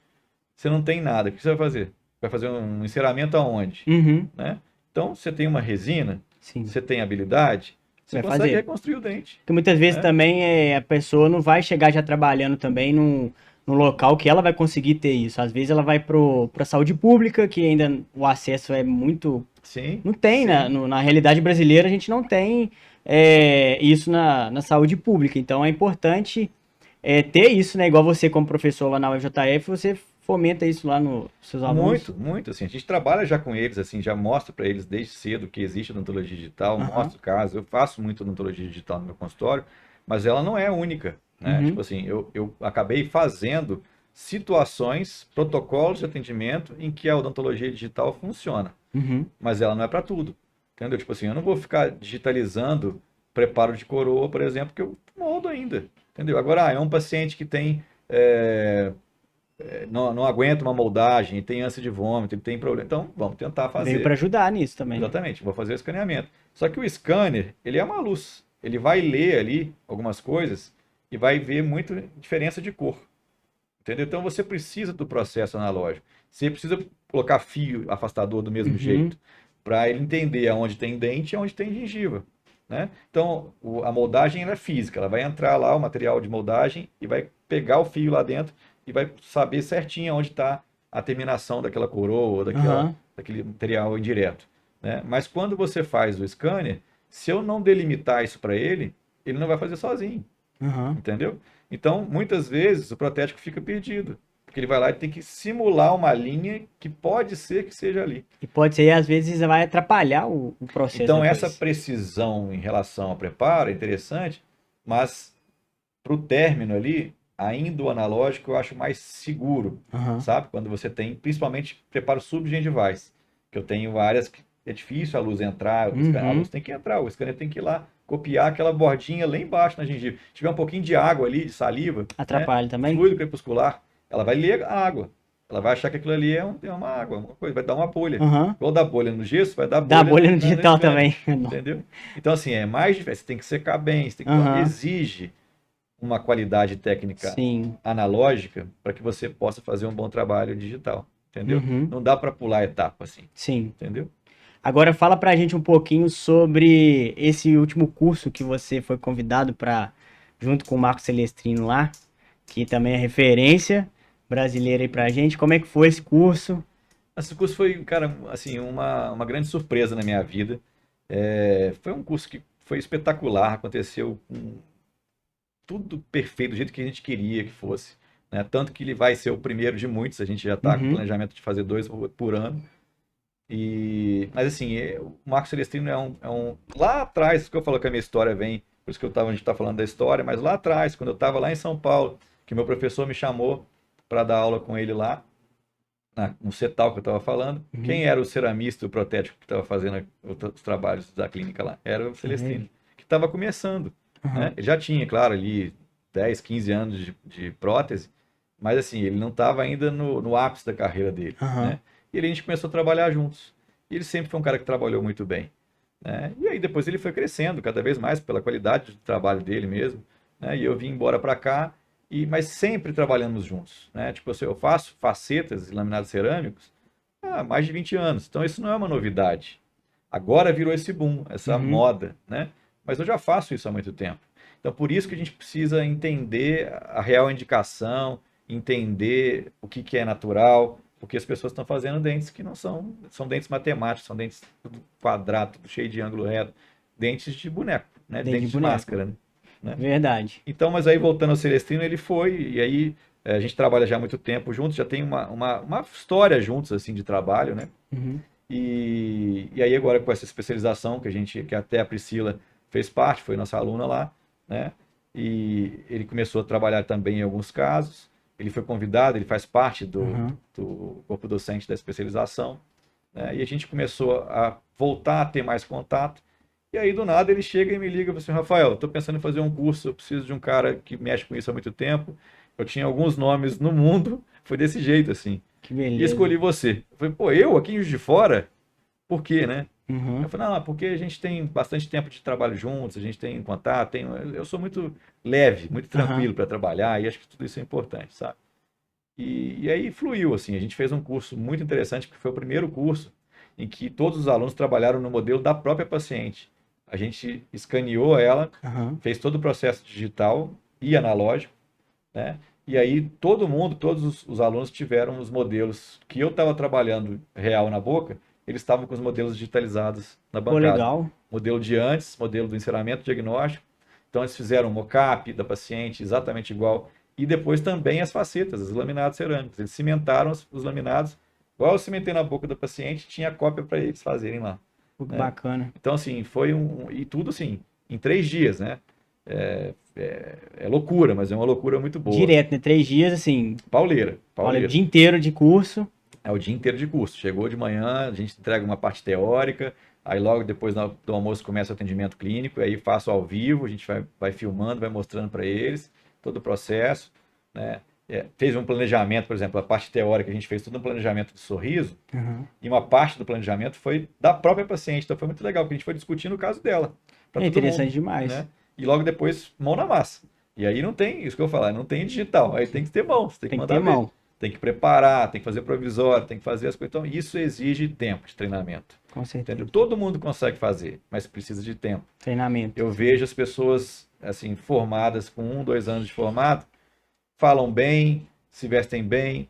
você não tem nada, o que você vai fazer? Vai fazer um enceramento aonde? Uhum. Né? Então, você tem uma resina, Sim. você tem habilidade, você Vai consegue fazer. reconstruir o dente, Porque muitas vezes né? também a pessoa não vai chegar já trabalhando também no local que ela vai conseguir ter isso. Às vezes ela vai para saúde pública, que ainda o acesso é muito. Sim, Não tem, sim. na realidade brasileira, a gente não tem isso na saúde pública. Então é importante ter isso, né? Igual você, como professor lá na UFJF, você fomenta isso lá nos seus alunos. Muito, muito, assim, a gente trabalha já com eles, assim, já mostra para eles desde cedo que existe odontologia digital, Aham. mostro o caso, eu faço muito odontologia digital no meu consultório, mas ela não é única, né? Tipo Uhum. assim, eu acabei fazendo situações, protocolos de atendimento em que a odontologia digital funciona. Uhum. Mas ela não é para tudo. Entendeu? Tipo assim, eu não vou ficar digitalizando preparo de coroa, por exemplo, que eu moldo ainda. Entendeu? Agora, é um paciente que tem não aguenta uma moldagem, tem ânsia de vômito, ele tem problema. Então, vamos tentar Veio para fazer. ajudar nisso também, né? Exatamente, vou fazer o escaneamento. Só que o scanner, ele é uma luz. Ele vai ler ali algumas coisas e vai ver muita diferença de cor. Entendeu? Então você precisa do processo analógico. Você precisa colocar fio afastador do mesmo Uhum. jeito para ele entender aonde tem dente e aonde tem gengiva, né? Então a moldagem ela é física, ela vai entrar lá o material de moldagem e vai pegar o fio lá dentro e vai saber certinho onde está a terminação daquela coroa, Aham. daquele material indireto, né? Mas quando você faz o scanner, se eu não delimitar isso para ele, ele não vai fazer sozinho. Aham. Entendeu? Então, muitas vezes o protético fica perdido, porque ele vai lá e tem que simular uma linha que pode ser que seja ali. E pode ser, às vezes, vai atrapalhar o processo Então, essa depois. precisão em relação ao preparo é interessante, mas para o término ali, ainda o analógico eu acho mais seguro, Aham. sabe? Quando você tem, principalmente, preparo subgengivais, que eu tenho áreas é difícil a luz entrar, a luz tem que entrar, o scanner tem que ir lá copiar aquela bordinha lá embaixo na gengiva. Se tiver um pouquinho de água ali, de saliva, Atrapalha né, também? fluido crepuscular, ela vai ler a água. Ela vai achar que aquilo ali é uma água, uma coisa, vai dar uma bolha. Igual dá bolha no gesso, vai dar Dá bolha no no digital scanner, também. entendeu? Então, assim, é mais difícil. Você tem que secar bem, exige uma qualidade técnica Sim. analógica para que você possa fazer um bom trabalho digital, entendeu? Não dá para pular etapa assim, Sim. entendeu? Agora fala pra gente um pouquinho sobre esse último curso que você foi convidado para, junto com o Marco Celestrino lá, que também é referência brasileira aí pra gente. Como é que foi esse curso? Esse curso foi, cara, assim, uma grande surpresa na minha vida. Foi um curso que foi espetacular, aconteceu tudo perfeito, do jeito que a gente queria que fosse, né? Tanto que ele vai ser o primeiro de muitos, a gente já está com planejamento de fazer 2 por ano. Mas assim, o Marco Celestrino lá atrás, isso que eu falo que a minha história vem, por isso que a gente está falando da história, mas lá atrás, quando eu estava lá em São Paulo, que meu professor me chamou para dar aula com ele lá, no CETAL que eu estava falando, quem era o ceramista, o protético que estava fazendo os trabalhos da clínica lá? Era o Celestrino, que estava começando. Né? Ele já tinha, claro, ali 10, 15 anos de prótese, mas assim, ele não estava ainda no ápice da carreira dele. Né? E a gente começou a trabalhar juntos. E ele sempre foi um cara que trabalhou muito bem. Né? E aí depois ele foi crescendo cada vez mais pela qualidade do trabalho dele mesmo. Né? E eu vim embora para cá, mas sempre trabalhamos juntos. Né? Tipo assim, eu faço facetas e laminados cerâmicos há mais de 20 anos. Então isso não é uma novidade. Agora virou esse boom, essa moda. Né? Mas eu já faço isso há muito tempo. Então por isso que a gente precisa entender a real indicação, entender o que é natural, porque as pessoas estão fazendo dentes que não são dentes matemáticos, são dentes tudo quadrado, tudo cheio de ângulo reto, dentes de boneco, né? Dentes de máscara, né? Verdade. Então, mas aí voltando ao Celestrino, ele foi, e aí a gente trabalha já há muito tempo juntos, já tem uma história juntos, assim, de trabalho, né? E aí agora com essa especialização que até a Priscila fez parte, foi nossa aluna lá, né? E ele começou a trabalhar também em alguns casos, ele foi convidado, ele faz parte do corpo docente da especialização, né? E a gente começou a voltar a ter mais contato. E aí, do nada, ele chega e me liga e fala assim: Rafael, estou pensando em fazer um curso, eu preciso de um cara que mexe com isso há muito tempo. Eu tinha alguns nomes no mundo, foi desse jeito, assim. Que beleza. E escolhi você. Eu falei, pô, eu aqui em Juiz de Fora? Por quê, né? Eu falei, não, porque a gente tem bastante tempo de trabalho juntos, a gente tem contato, eu sou muito leve, muito tranquilo para trabalhar, e acho que tudo isso é importante, sabe? E aí fluiu, assim, a gente fez um curso muito interessante, porque foi o primeiro curso em que todos os alunos trabalharam no modelo da própria paciente. A gente escaneou ela, fez todo o processo digital e analógico, né? E aí todos os alunos tiveram os modelos que eu estava trabalhando real na boca, eles estavam com os modelos digitalizados na Pô, bancada. legal. Modelo de antes, modelo do enceramento diagnóstico. Então eles fizeram um mock-up da paciente exatamente igual. E depois também as facetas, os laminados cerâmicos. Eles cimentaram os laminados, igual eu cimentei na boca da paciente, tinha cópia para eles fazerem lá. Pô, que Né? bacana. Então, assim, e tudo assim, em 3 dias, né? É loucura, mas é uma loucura muito boa. Direto, né? 3 dias, assim. Pauleira. Olha, o dia inteiro de curso. É o dia inteiro de curso. Chegou de manhã, a gente entrega uma parte teórica, aí logo depois do almoço começa o atendimento clínico, aí faço ao vivo, a gente vai filmando, vai mostrando para eles todo o processo, né? Fez um planejamento, por exemplo, a parte teórica, a gente fez todo um planejamento de sorriso, e uma parte do planejamento foi da própria paciente, então foi muito legal, porque a gente foi discutindo o caso dela. É interessante demais. Né? E logo depois, mão na massa. E aí não tem, isso que eu falar, não tem digital, aí tem que ter mão, você tem que mandar ver. Tem que preparar, tem que fazer provisório, tem que fazer as coisas. Então, isso exige tempo de treinamento. Com certeza. Entendeu? Todo mundo consegue fazer, mas precisa de tempo. Treinamento. Eu vejo as pessoas assim formadas com 1, 2 anos de formado, falam bem, se vestem bem,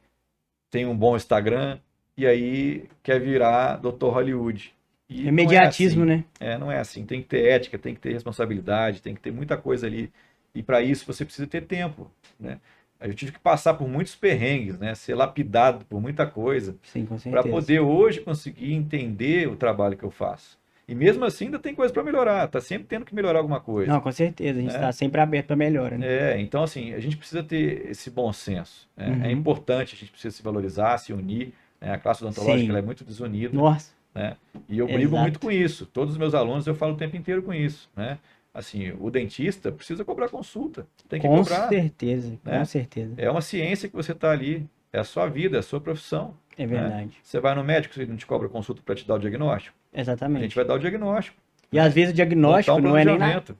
tem um bom Instagram, e aí quer virar Dr. Hollywood. E imediatismo, não é assim, né? Não é assim. Tem que ter ética, tem que ter responsabilidade, tem que ter muita coisa ali. E para isso você precisa ter tempo, né? Eu tive que passar por muitos perrengues, né? Ser lapidado por muita coisa. Sim, com certeza. Para poder hoje conseguir entender o trabalho que eu faço. E mesmo assim ainda tem coisa para melhorar. Tá sempre tendo que melhorar alguma coisa. Não, com certeza. A gente está sempre aberto para melhora, né? Então assim, a gente precisa ter esse bom senso. Né? É importante, a gente precisa se valorizar, se unir. Né? A classe odontológica ela é muito desunida. Nossa. né? E eu brigo muito Exato. com isso. Todos os meus alunos eu falo o tempo inteiro com isso, né? Assim, o dentista precisa cobrar consulta, tem que Com cobrar, certeza, com né? certeza. É uma ciência que você está ali, é a sua vida, é a sua profissão, É né? verdade. Você vai no médico, ele não te cobra consulta para te dar o diagnóstico. A gente Exatamente. vai dar o diagnóstico, E às né? vezes o Montar diagnóstico um não é nem planejamento.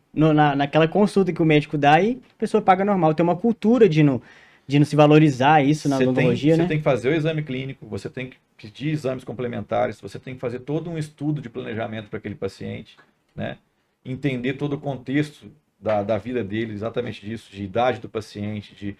naquela consulta que o médico dá e a pessoa paga normal. Tem uma cultura de não se valorizar isso na odontologia, Você né? tem que fazer o exame clínico, você tem que pedir exames complementares, você tem que fazer todo um estudo de planejamento para aquele paciente, né? Entender todo o contexto da vida dele, exatamente disso, de idade do paciente, de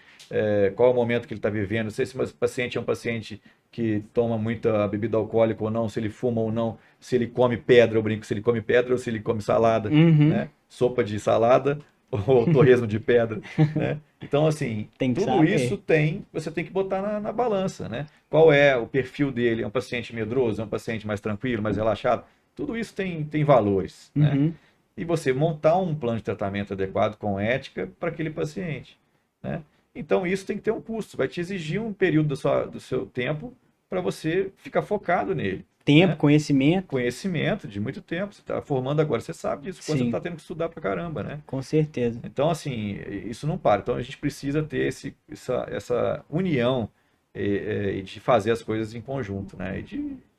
qual é o momento que ele está vivendo, se esse paciente é um paciente que toma muita bebida alcoólica ou não, se ele fuma ou não, se ele come pedra, eu brinco, se ele come pedra ou se ele come salada, Uhum. né? Sopa de salada ou torresmo de pedra, né? Então, assim, Tem que tudo isso saber. você tem que botar na balança, né? Qual é o perfil dele? É um paciente medroso? É um paciente mais tranquilo, mais relaxado? Tudo isso tem valores, né? Uhum. E você montar um plano de tratamento adequado com ética para aquele paciente, né? Então, isso tem que ter um custo, vai te exigir um período do seu tempo para você ficar focado nele, Tempo, né? conhecimento. Conhecimento de muito tempo, você está formando agora, você sabe disso, quando você Sim, está tendo que estudar para caramba, né? com certeza. Então, assim, isso não para. Então, a gente precisa ter essa união de fazer as coisas em conjunto, né?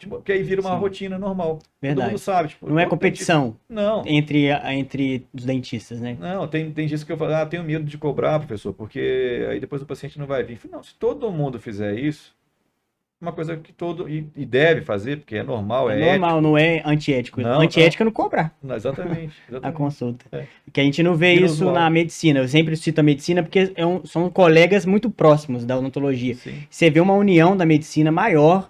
Porque aí vira uma Sim, rotina normal. Todo mundo verdade. sabe, tipo, Não é todo dentista. competição Não, entre os dentistas, né? não, tem dias que eu falo, tenho medo de cobrar, professor, porque aí depois o paciente não vai vir. Eu falo, não, se todo mundo fizer isso, uma coisa que e deve fazer, porque é normal, É é normal, ético. não é antiético. Não, Antiético não, é não cobrar não, exatamente, a exatamente. consulta. É, Que a gente não vê vira isso na usual. medicina. Eu sempre cito a medicina porque são colegas muito próximos da odontologia. Sim, Você vê uma união da medicina maior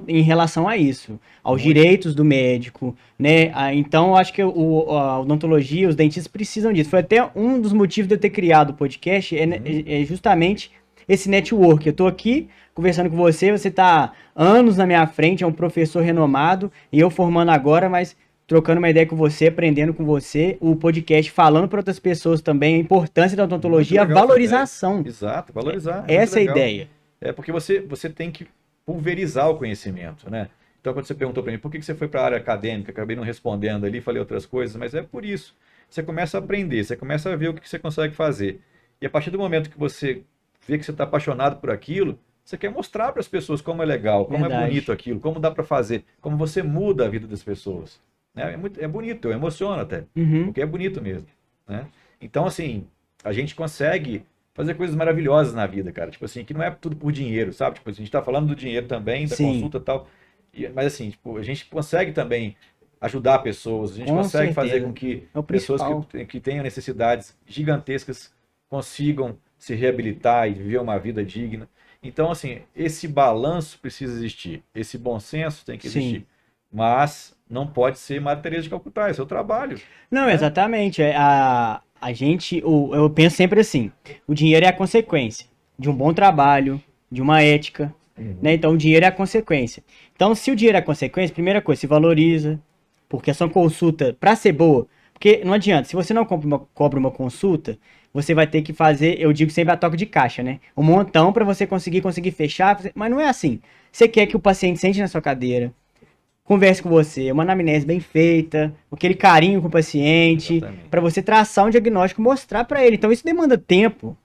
em relação a isso, aos muito. direitos do médico, né? Então, eu acho que a odontologia, os dentistas precisam disso. Foi até um dos motivos de eu ter criado o podcast, Uhum. é justamente esse network. Eu tô aqui conversando com você tá anos na minha frente, é um professor renomado, e eu formando agora, mas trocando uma ideia com você, aprendendo com você, o podcast falando para outras pessoas também a importância da Muito odontologia, a legal essa ideia. valorização. Exato, valorizar, é muito Essa é a legal. ideia. É porque você tem que pulverizar o conhecimento, né? Então, quando você perguntou para mim por que você foi para a área acadêmica, acabei não respondendo ali, falei outras coisas, mas é por isso. Você começa a aprender, você começa a ver o que você consegue fazer. E a partir do momento que você vê que você está apaixonado por aquilo, você quer mostrar para as pessoas como é legal, como é bonito Verdade. aquilo, como dá para fazer, como você muda a vida das pessoas. Né? É bonito, eu emociono até, Uhum. porque é bonito mesmo, né? Então, assim, a gente consegue fazer coisas maravilhosas na vida, cara. Tipo assim, que não é tudo por dinheiro, sabe? Tipo, a gente tá falando do dinheiro também, da Sim, consulta e tal. Mas assim, tipo, a gente consegue também ajudar pessoas, a gente com consegue fazer com certeza. que É o pessoas principal. que tenham necessidades gigantescas consigam se reabilitar e viver uma vida digna. Então, assim, esse balanço precisa existir, esse bom senso tem que Sim. existir. Mas não pode ser Madre Teresa de Calcutá, é seu trabalho, Não, né? exatamente. Eu penso sempre assim: o dinheiro é a consequência de um bom trabalho, de uma ética, né? Uhum. Então, o dinheiro é a consequência. Então, se o dinheiro é a consequência, primeira coisa, se valoriza, porque a sua consulta, pra ser boa, porque não adianta, se você não cobra uma consulta, você vai ter que fazer, eu digo sempre a toque de caixa, né? Um montão pra você conseguir fechar, mas não é assim. Você quer que o paciente sente na sua cadeira, converse com você, uma anamnese bem feita, aquele carinho com o paciente, para Exatamente. você traçar um diagnóstico e mostrar para ele. Então isso demanda tempo.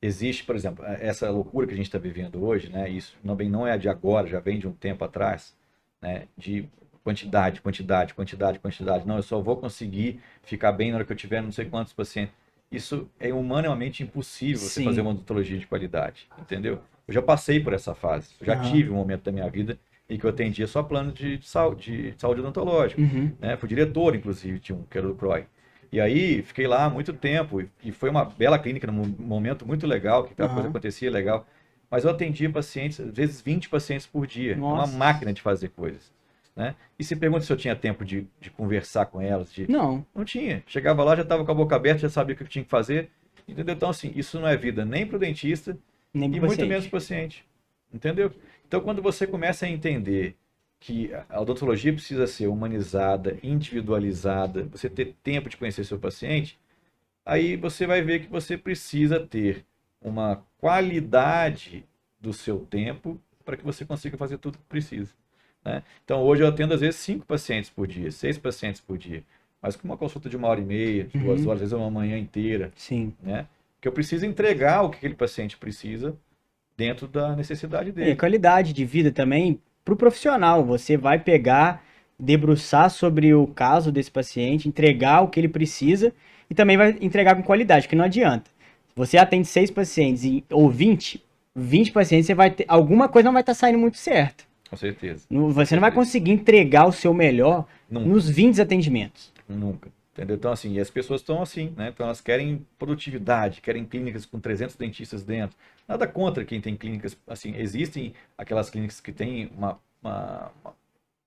Existe, por exemplo, essa loucura que a gente está vivendo hoje, né? Isso não é de agora, já vem de um tempo atrás, né? De quantidade, quantidade, quantidade, quantidade. Não, eu só vou conseguir ficar bem na hora que eu tiver não sei quantos pacientes. Isso é humanamente impossível você fazer uma Sim. odontologia de qualidade, entendeu? Eu já passei por essa fase, eu já Aham. tive um momento da minha vida em que eu atendia só plano de saúde odontológico, Uhum. né? Fui diretor, inclusive, de um, que era do CROI. E aí fiquei lá há muito tempo e foi uma bela clínica, num momento muito legal, que a coisa Aham. acontecia legal. Mas eu atendia pacientes, às vezes 20 pacientes por dia. É uma Nossa. máquina de fazer coisas, né? E se pergunta se eu tinha tempo de conversar com elas, Não, não tinha. Chegava lá, já estava com a boca aberta, já sabia o que eu tinha que fazer, entendeu? Então, assim, isso não é vida nem para o dentista nem e pro muito menos paciente. para o paciente, entendeu? Então, quando você começa a entender que a odontologia precisa ser humanizada, individualizada, você ter tempo de conhecer seu paciente, aí você vai ver que você precisa ter uma qualidade do seu tempo para que você consiga fazer tudo que precisa. né? Então, hoje eu atendo, às vezes, 5 pacientes por dia, 6 pacientes por dia. Mas com uma consulta de 1h30, de 2 horas, às vezes uma manhã inteira, Sim. né? Que eu preciso entregar o que aquele paciente precisa dentro da necessidade E a dele. qualidade de vida também para o profissional. Você vai pegar, debruçar sobre o caso desse paciente, entregar o que ele precisa e também vai entregar com qualidade, que não adianta. Você atende 6 pacientes ou 20 pacientes, você vai ter, alguma coisa não vai estar saindo muito certo. Com certeza. Você não vai conseguir entregar o seu melhor Nunca. nos 20 atendimentos. Nunca. Entendeu? Então, assim, e as pessoas estão assim, né? Então, elas querem produtividade, querem clínicas com 300 dentistas dentro. Nada contra quem tem clínicas, assim, existem aquelas clínicas que têm uma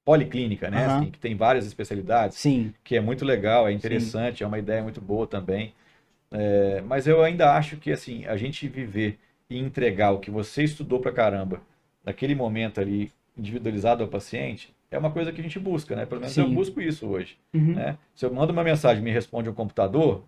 policlínica, né? Aham. Assim, que tem várias especialidades, Sim, que é muito legal, é interessante, é uma ideia muito boa também. Mas eu ainda acho que, assim, a gente viver e entregar o que você estudou pra caramba, naquele momento ali, individualizado ao paciente, é uma coisa que a gente busca, né? Pelo menos eu sim. busco isso hoje, Uhum. né? Se eu mando uma mensagem e me responde um computador,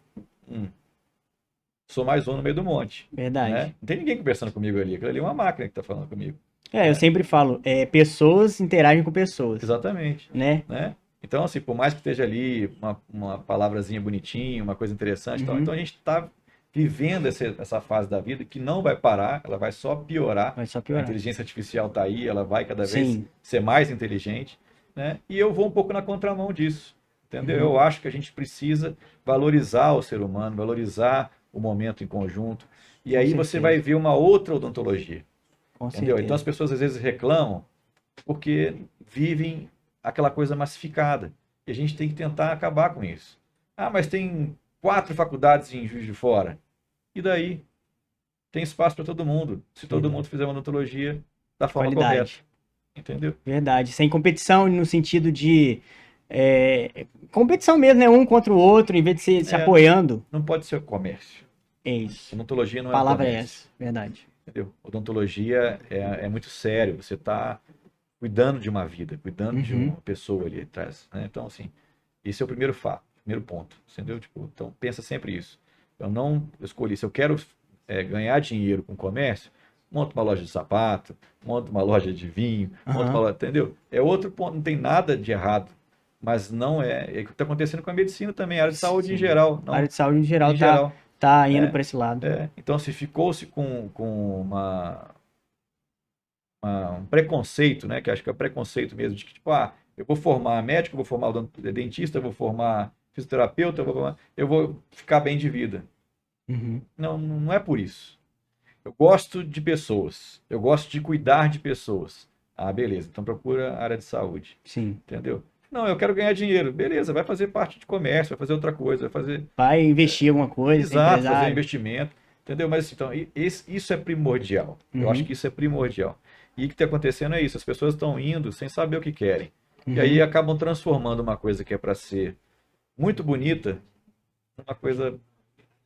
sou mais um no meio do monte, Verdade. né? Não tem ninguém conversando comigo ali, aquilo ali é uma máquina que está falando comigo. Eu sempre falo, pessoas interagem com pessoas, Exatamente, né? né? Então, assim, por mais que esteja ali uma palavrazinha bonitinha, uma coisa interessante, Uhum. então a gente está vivendo essa fase da vida que não vai parar, ela vai só piorar. Vai só A piorar. inteligência artificial está aí, ela vai cada vez Sim. ser mais inteligente, né? E eu vou um pouco na contramão disso, entendeu? Uhum. Eu acho que a gente precisa valorizar o ser humano, valorizar o momento em conjunto, e Com aí você certeza. vai ver uma outra odontologia, Com entendeu? Então as certeza. pessoas às vezes reclamam porque vivem aquela coisa massificada. E a gente tem que tentar acabar com isso. Ah, mas tem 4 faculdades em Juiz de Fora. E daí? Tem espaço para todo mundo. Se todo mundo fizer uma odontologia da forma correta. Qualidade. Entendeu? Verdade. Sem competição no sentido de competição mesmo, né? Um contra o outro, em vez de se apoiando. Não pode ser comércio. É isso. Odontologia não A é um palavra é comércio. essa. Verdade. Entendeu? Odontologia é muito sério. Você está cuidando de uma vida, cuidando de uma pessoa ali atrás, né? Então, assim, esse é o primeiro fato, primeiro ponto, entendeu? Tipo, então, pensa sempre isso. Eu não escolhi, se eu quero ganhar dinheiro com comércio, monto uma loja de sapato, monto uma loja de vinho, monto uma loja, entendeu? É outro ponto, não tem nada de errado, mas não é o que está acontecendo com a medicina também, a área de saúde em geral. Não, A área de saúde em geral em geral. tá indo para esse lado. Então, se ficou-se com um preconceito, né? Que acho que é preconceito mesmo, de que, tipo, eu vou formar médico, eu vou formar dentista, eu vou formar fisioterapeuta, eu vou ficar bem de vida. Uhum. Não é por isso. Eu gosto de pessoas, eu gosto de cuidar de pessoas. Ah, beleza, então procura a área de saúde. Sim. Entendeu? Não, eu quero ganhar dinheiro. Beleza, vai fazer parte de comércio, vai fazer outra coisa, vai investir alguma coisa, ser exato, empresário. fazer investimento. Entendeu? Mas então, isso é primordial. Eu acho que isso é primordial. E o que está acontecendo é isso, as pessoas estão indo sem saber o que querem. E aí acabam transformando uma coisa que é para ser muito bonita numa coisa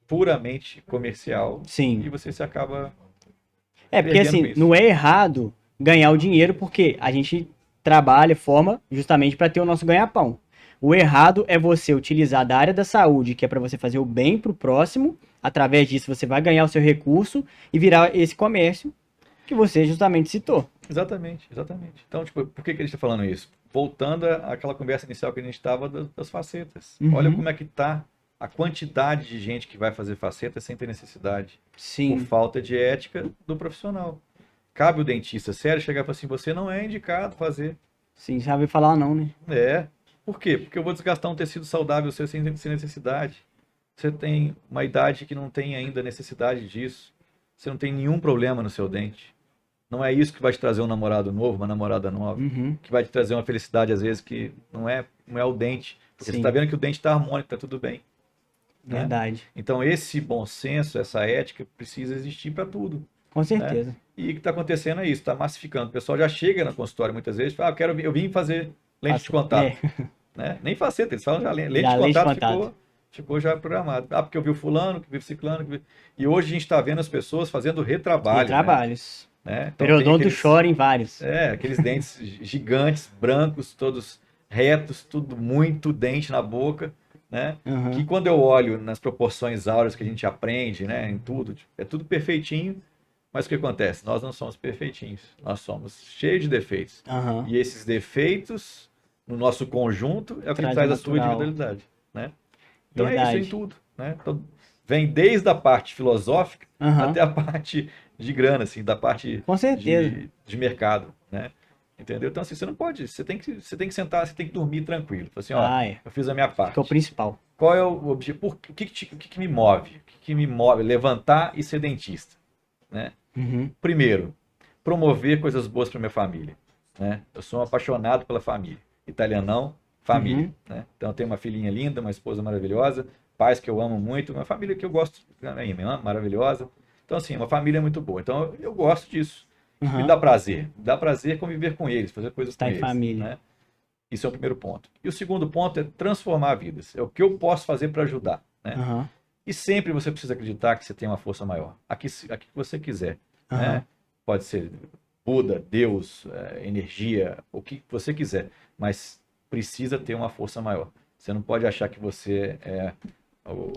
puramente comercial. Sim. E você se acaba porque assim, não é errado ganhar o dinheiro, porque a gente trabalha, forma justamente para ter o nosso ganha-pão. O errado é você utilizar da área da saúde, que é para você fazer o bem para o próximo, através disso você vai ganhar o seu recurso e virar esse comércio que você justamente citou. Exatamente. Então, tipo, por que a gente está falando isso? Voltando àquela conversa inicial que a gente estava das facetas. Olha como é que está a quantidade de gente que vai fazer facetas sem ter necessidade. Sim. Por falta de ética do profissional. Cabe o dentista sério chegar e falar assim, você não é indicado fazer. Sim, sabe falar não, né? Por quê? Porque eu vou desgastar um tecido saudável seu sem necessidade. Você tem uma idade que não tem ainda necessidade disso. Você não tem nenhum problema no seu dente. Não é isso que vai te trazer um namorado novo, uma namorada nova, que vai te trazer uma felicidade, às vezes, que não é o dente. Porque você está vendo que o dente está harmônico, está tudo bem. Verdade. Né? Então, esse bom senso, essa ética, precisa existir para tudo. Com certeza. Né? E o que está acontecendo é isso, está massificando. O pessoal já chega no consultório muitas vezes e fala, eu vim fazer lente de contato. Né? Nem faceta, eles falam já lente de contato ficou já programado. Porque eu vi o fulano, que vi o ciclano. E hoje a gente está vendo as pessoas fazendo retrabalhos. Retrabalhos. Né? Então, periodonto chora em vários. Aqueles dentes gigantes, brancos, todos retos, tudo muito dente na boca. Né? Que quando eu olho nas proporções áureas que a gente aprende, né, em tudo, é tudo perfeitinho, Mas o que acontece? Nós não somos perfeitinhos. Nós somos cheios de defeitos. Aham. E esses defeitos, no nosso conjunto, é o que Traz traz o a sua natural. individualidade, né? Então é isso Verdade. em tudo, né? Então, vem desde a parte filosófica Aham. até a parte de grana, assim, da parte Com certeza. de mercado, né? Entendeu? Então, assim, você não pode, você tem que sentar, você tem que dormir tranquilo. Fala assim, ó, Ah, é. eu fiz a minha Que é o parte. principal. Qual é o objetivo? O que que me move? O que que me move? Levantar e ser dentista, né? Uhum. Primeiro, promover coisas boas para minha família, né? Eu sou um apaixonado pela família. Italianão, família, Uhum. né? Então eu tenho uma filhinha linda, uma esposa maravilhosa, pais que eu amo muito, uma família que eu gosto também, maravilhosa. Então assim, uma família muito boa. Então eu gosto disso. Me Aham. dá prazer. Me dá prazer conviver com eles, fazer coisas com Estar em eles, família. né? Isso é o primeiro ponto. E o segundo ponto é transformar vidas. É o que eu posso fazer para ajudar, né? Aham. E sempre você precisa acreditar que você tem uma força maior. Aqui que você quiser, Aham. né? Pode ser Buda, Deus, energia, o que você quiser. Mas precisa ter uma força maior. Você não pode achar que você é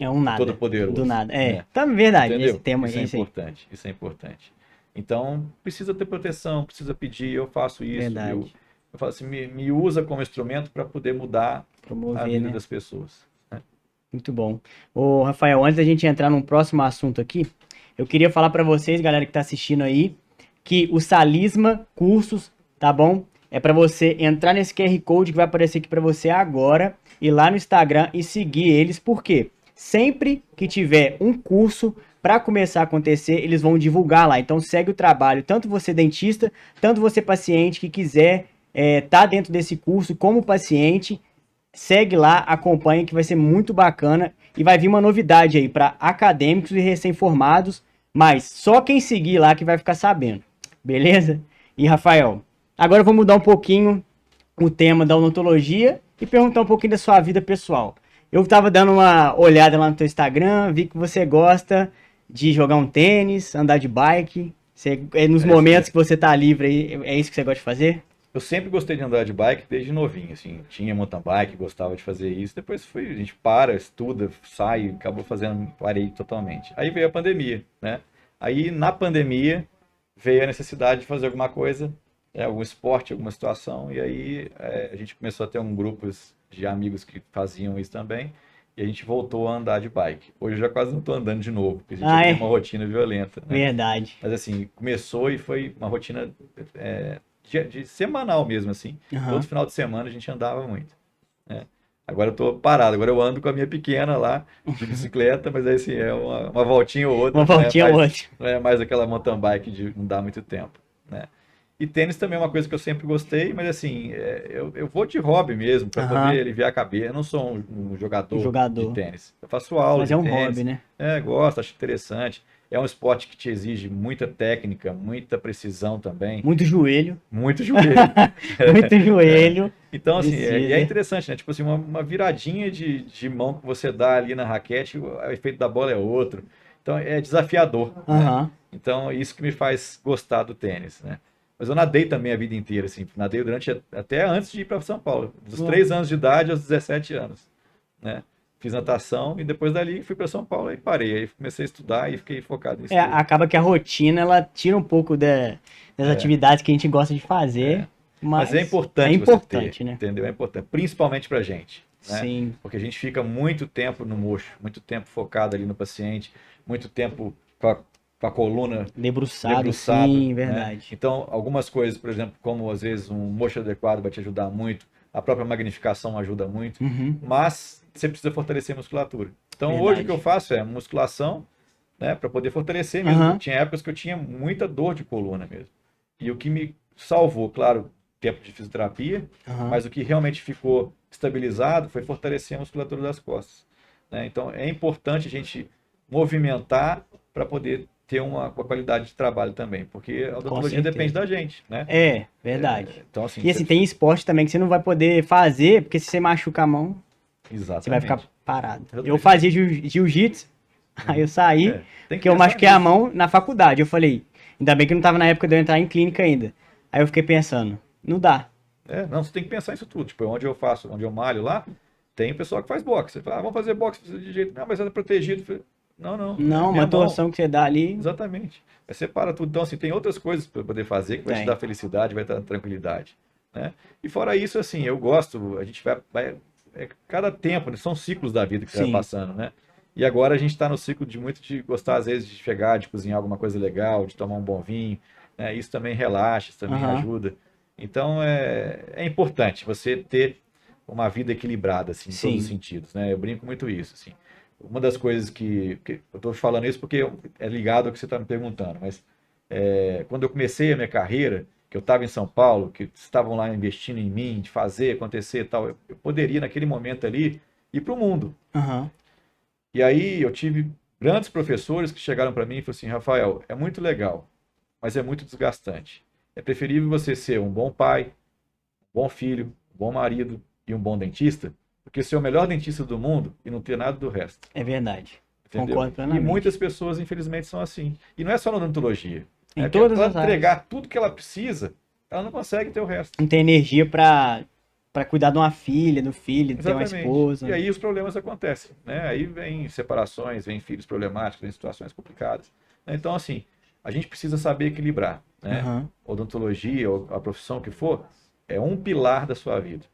É um o nada. Do todo-poderoso, nada. É. né? Tá verdade. Esse Entendeu? tema aí Isso é é isso aí. importante. Isso é importante. Então, precisa ter proteção, precisa pedir, eu faço isso, Verdade. eu falo assim, me usa como instrumento para poder mudar a Promover, vida né? das pessoas, né? Muito bom. Ô, Rafael, antes da gente entrar num próximo assunto aqui, eu queria falar pra vocês, galera que tá assistindo aí, que o Salisma Cursos, tá bom? É pra você entrar nesse QR Code que vai aparecer aqui pra você agora, ir lá no Instagram e seguir eles, porque sempre que tiver um curso pra começar a acontecer, eles vão divulgar lá. Então segue o trabalho, tanto você dentista, tanto você paciente que quiser tá dentro desse curso como paciente. Segue lá, acompanha que vai ser muito bacana e vai vir uma novidade aí para acadêmicos e recém-formados, mas só quem seguir lá que vai ficar sabendo. Beleza? E Rafael, agora eu vou mudar um pouquinho o tema da odontologia e perguntar um pouquinho da sua vida pessoal. Eu estava dando uma olhada lá no teu Instagram, vi que você gosta de jogar um tênis, andar de bike. Nos É isso momentos mesmo. que você tá livre aí, é isso que você gosta de fazer? Eu sempre gostei de andar de bike desde novinho, assim, tinha mountain bike, gostava de fazer isso. Depois foi, a gente para, estuda, sai, acabou fazendo, parei totalmente. Aí veio a pandemia, né? Aí na pandemia veio a necessidade de fazer alguma coisa, algum esporte, alguma situação, e aí a gente começou a ter um grupo de amigos que faziam isso também, e a gente voltou a andar de bike. Hoje eu já quase não estou andando de novo, porque a gente já Ah, tem é? uma rotina violenta, né? Verdade. Mas assim, começou e foi uma rotina de semanal mesmo, assim. Todo Aham. final de semana a gente andava muito, né? Agora eu tô parado, agora eu ando com a minha pequena lá de bicicleta, mas aí assim, é uma voltinha ou Uma outra, voltinha ou outra. não é mais aquela mountain bike de não dar muito tempo, né? E tênis também é uma coisa que eu sempre gostei, mas assim, eu vou de hobby mesmo, para poder Aham. aliviar a cabeça. Eu não sou um Um jogador de jogador. tênis. Eu faço aula Mas é de um hobby, tênis, né? gosto, acho interessante. É um esporte que te exige muita técnica, muita precisão também, Muito joelho. muito joelho. Muito joelho. Então, assim, e é Precisa. interessante, né? Tipo assim, uma viradinha de mão que você dá ali na raquete, o efeito da bola é outro. Então, é desafiador, né? Aham. Então, isso que me faz gostar do tênis, né? Mas eu nadei também a vida inteira, assim. Nadei até antes de ir para São Paulo. Dos Ó, 3 anos de idade aos 17 anos, né? Fiz natação e depois dali fui para São Paulo e parei. Aí comecei a estudar e fiquei focado em estudo. acaba que a rotina ela tira um pouco das atividades que a gente gosta de fazer, Mas é mas é importante você ter, importante, né? entendeu? É importante, principalmente pra gente, né? Sim. Porque a gente fica muito tempo no mocho, muito tempo focado ali no paciente, muito tempo com a coluna Debruçado, debruçado, sim, né? verdade. Então, algumas coisas, por exemplo, como às vezes um mocho adequado vai te ajudar muito, a própria magnificação ajuda muito, Uhum, mas você precisa fortalecer a musculatura. Então, hoje o que eu verdade. faço é musculação, né, para poder fortalecer mesmo. Aham, Tinha épocas que eu tinha muita dor de coluna mesmo. E o que me salvou, claro, tempo de fisioterapia, aham. mas o que realmente ficou estabilizado foi fortalecer a musculatura das costas, né? Então, é importante a gente movimentar para poder ter uma qualidade de trabalho também, porque a Com odontologia depende certeza. da gente, né? É, verdade. Então, assim, E assim, tem esporte também que você não vai poder fazer, porque se você machuca a mão, você vai ficar exatamente. parado. Eu Exatamente. fazia jiu-jitsu, aí eu saí, Tem que porque eu pensar machuquei a nisso. mão na faculdade. Eu falei, ainda bem que não tava na época de eu entrar em clínica ainda. Aí eu fiquei pensando, não dá. Não, você tem que pensar nisso tudo. Tipo, onde eu faço, onde eu malho lá, tem pessoal que faz boxe. Você fala, vamos fazer boxe de jeito. Não, mas é protegido. Não. Não, Minha uma torção que você dá ali. Exatamente. Aí separa tudo. Então, assim, tem outras coisas para poder fazer que vai te Tem. dar felicidade, vai te dar tranquilidade, né? E fora isso, assim, eu gosto, a gente cada tempo, né? São ciclos da vida que você vai Sim. passando, né? E agora a gente está no ciclo de muito de gostar, às vezes, de chegar, de cozinhar alguma coisa legal, de tomar um bom vinho, né? Isso também relaxa, isso também Aham. ajuda. Então, é importante você ter uma vida equilibrada, assim, em todos os Sim. sentidos, né? Eu brinco muito isso, assim. Uma das coisas que eu estou falando isso porque é ligado ao que você está me perguntando, mas quando eu comecei a minha carreira, que eu estava em São Paulo, que estavam lá investindo em mim, de fazer acontecer e tal, eu poderia naquele momento ali ir para o mundo. Aham. E aí eu tive grandes professores que chegaram para mim e falaram assim, Rafael, é muito legal, mas é muito desgastante. É preferível você ser um bom pai, um bom filho, um bom marido e um bom dentista, do que ser o melhor dentista do mundo e não ter nada do resto. É verdade. Entendeu? Concordo E plenamente. muitas pessoas, infelizmente, são assim. E não é só na odontologia. Em Porque todas para as áreas. entregar tudo que ela precisa, ela não consegue ter o resto. Não tem energia pra cuidar de uma filha, do filho, de ter uma Exatamente. esposa. E aí os problemas acontecem, né? Aí vem separações, vem filhos problemáticos, vem situações complicadas. Então, assim, a gente precisa saber equilibrar, né? Aham. Odontologia, ou a profissão que for, é um pilar da sua vida,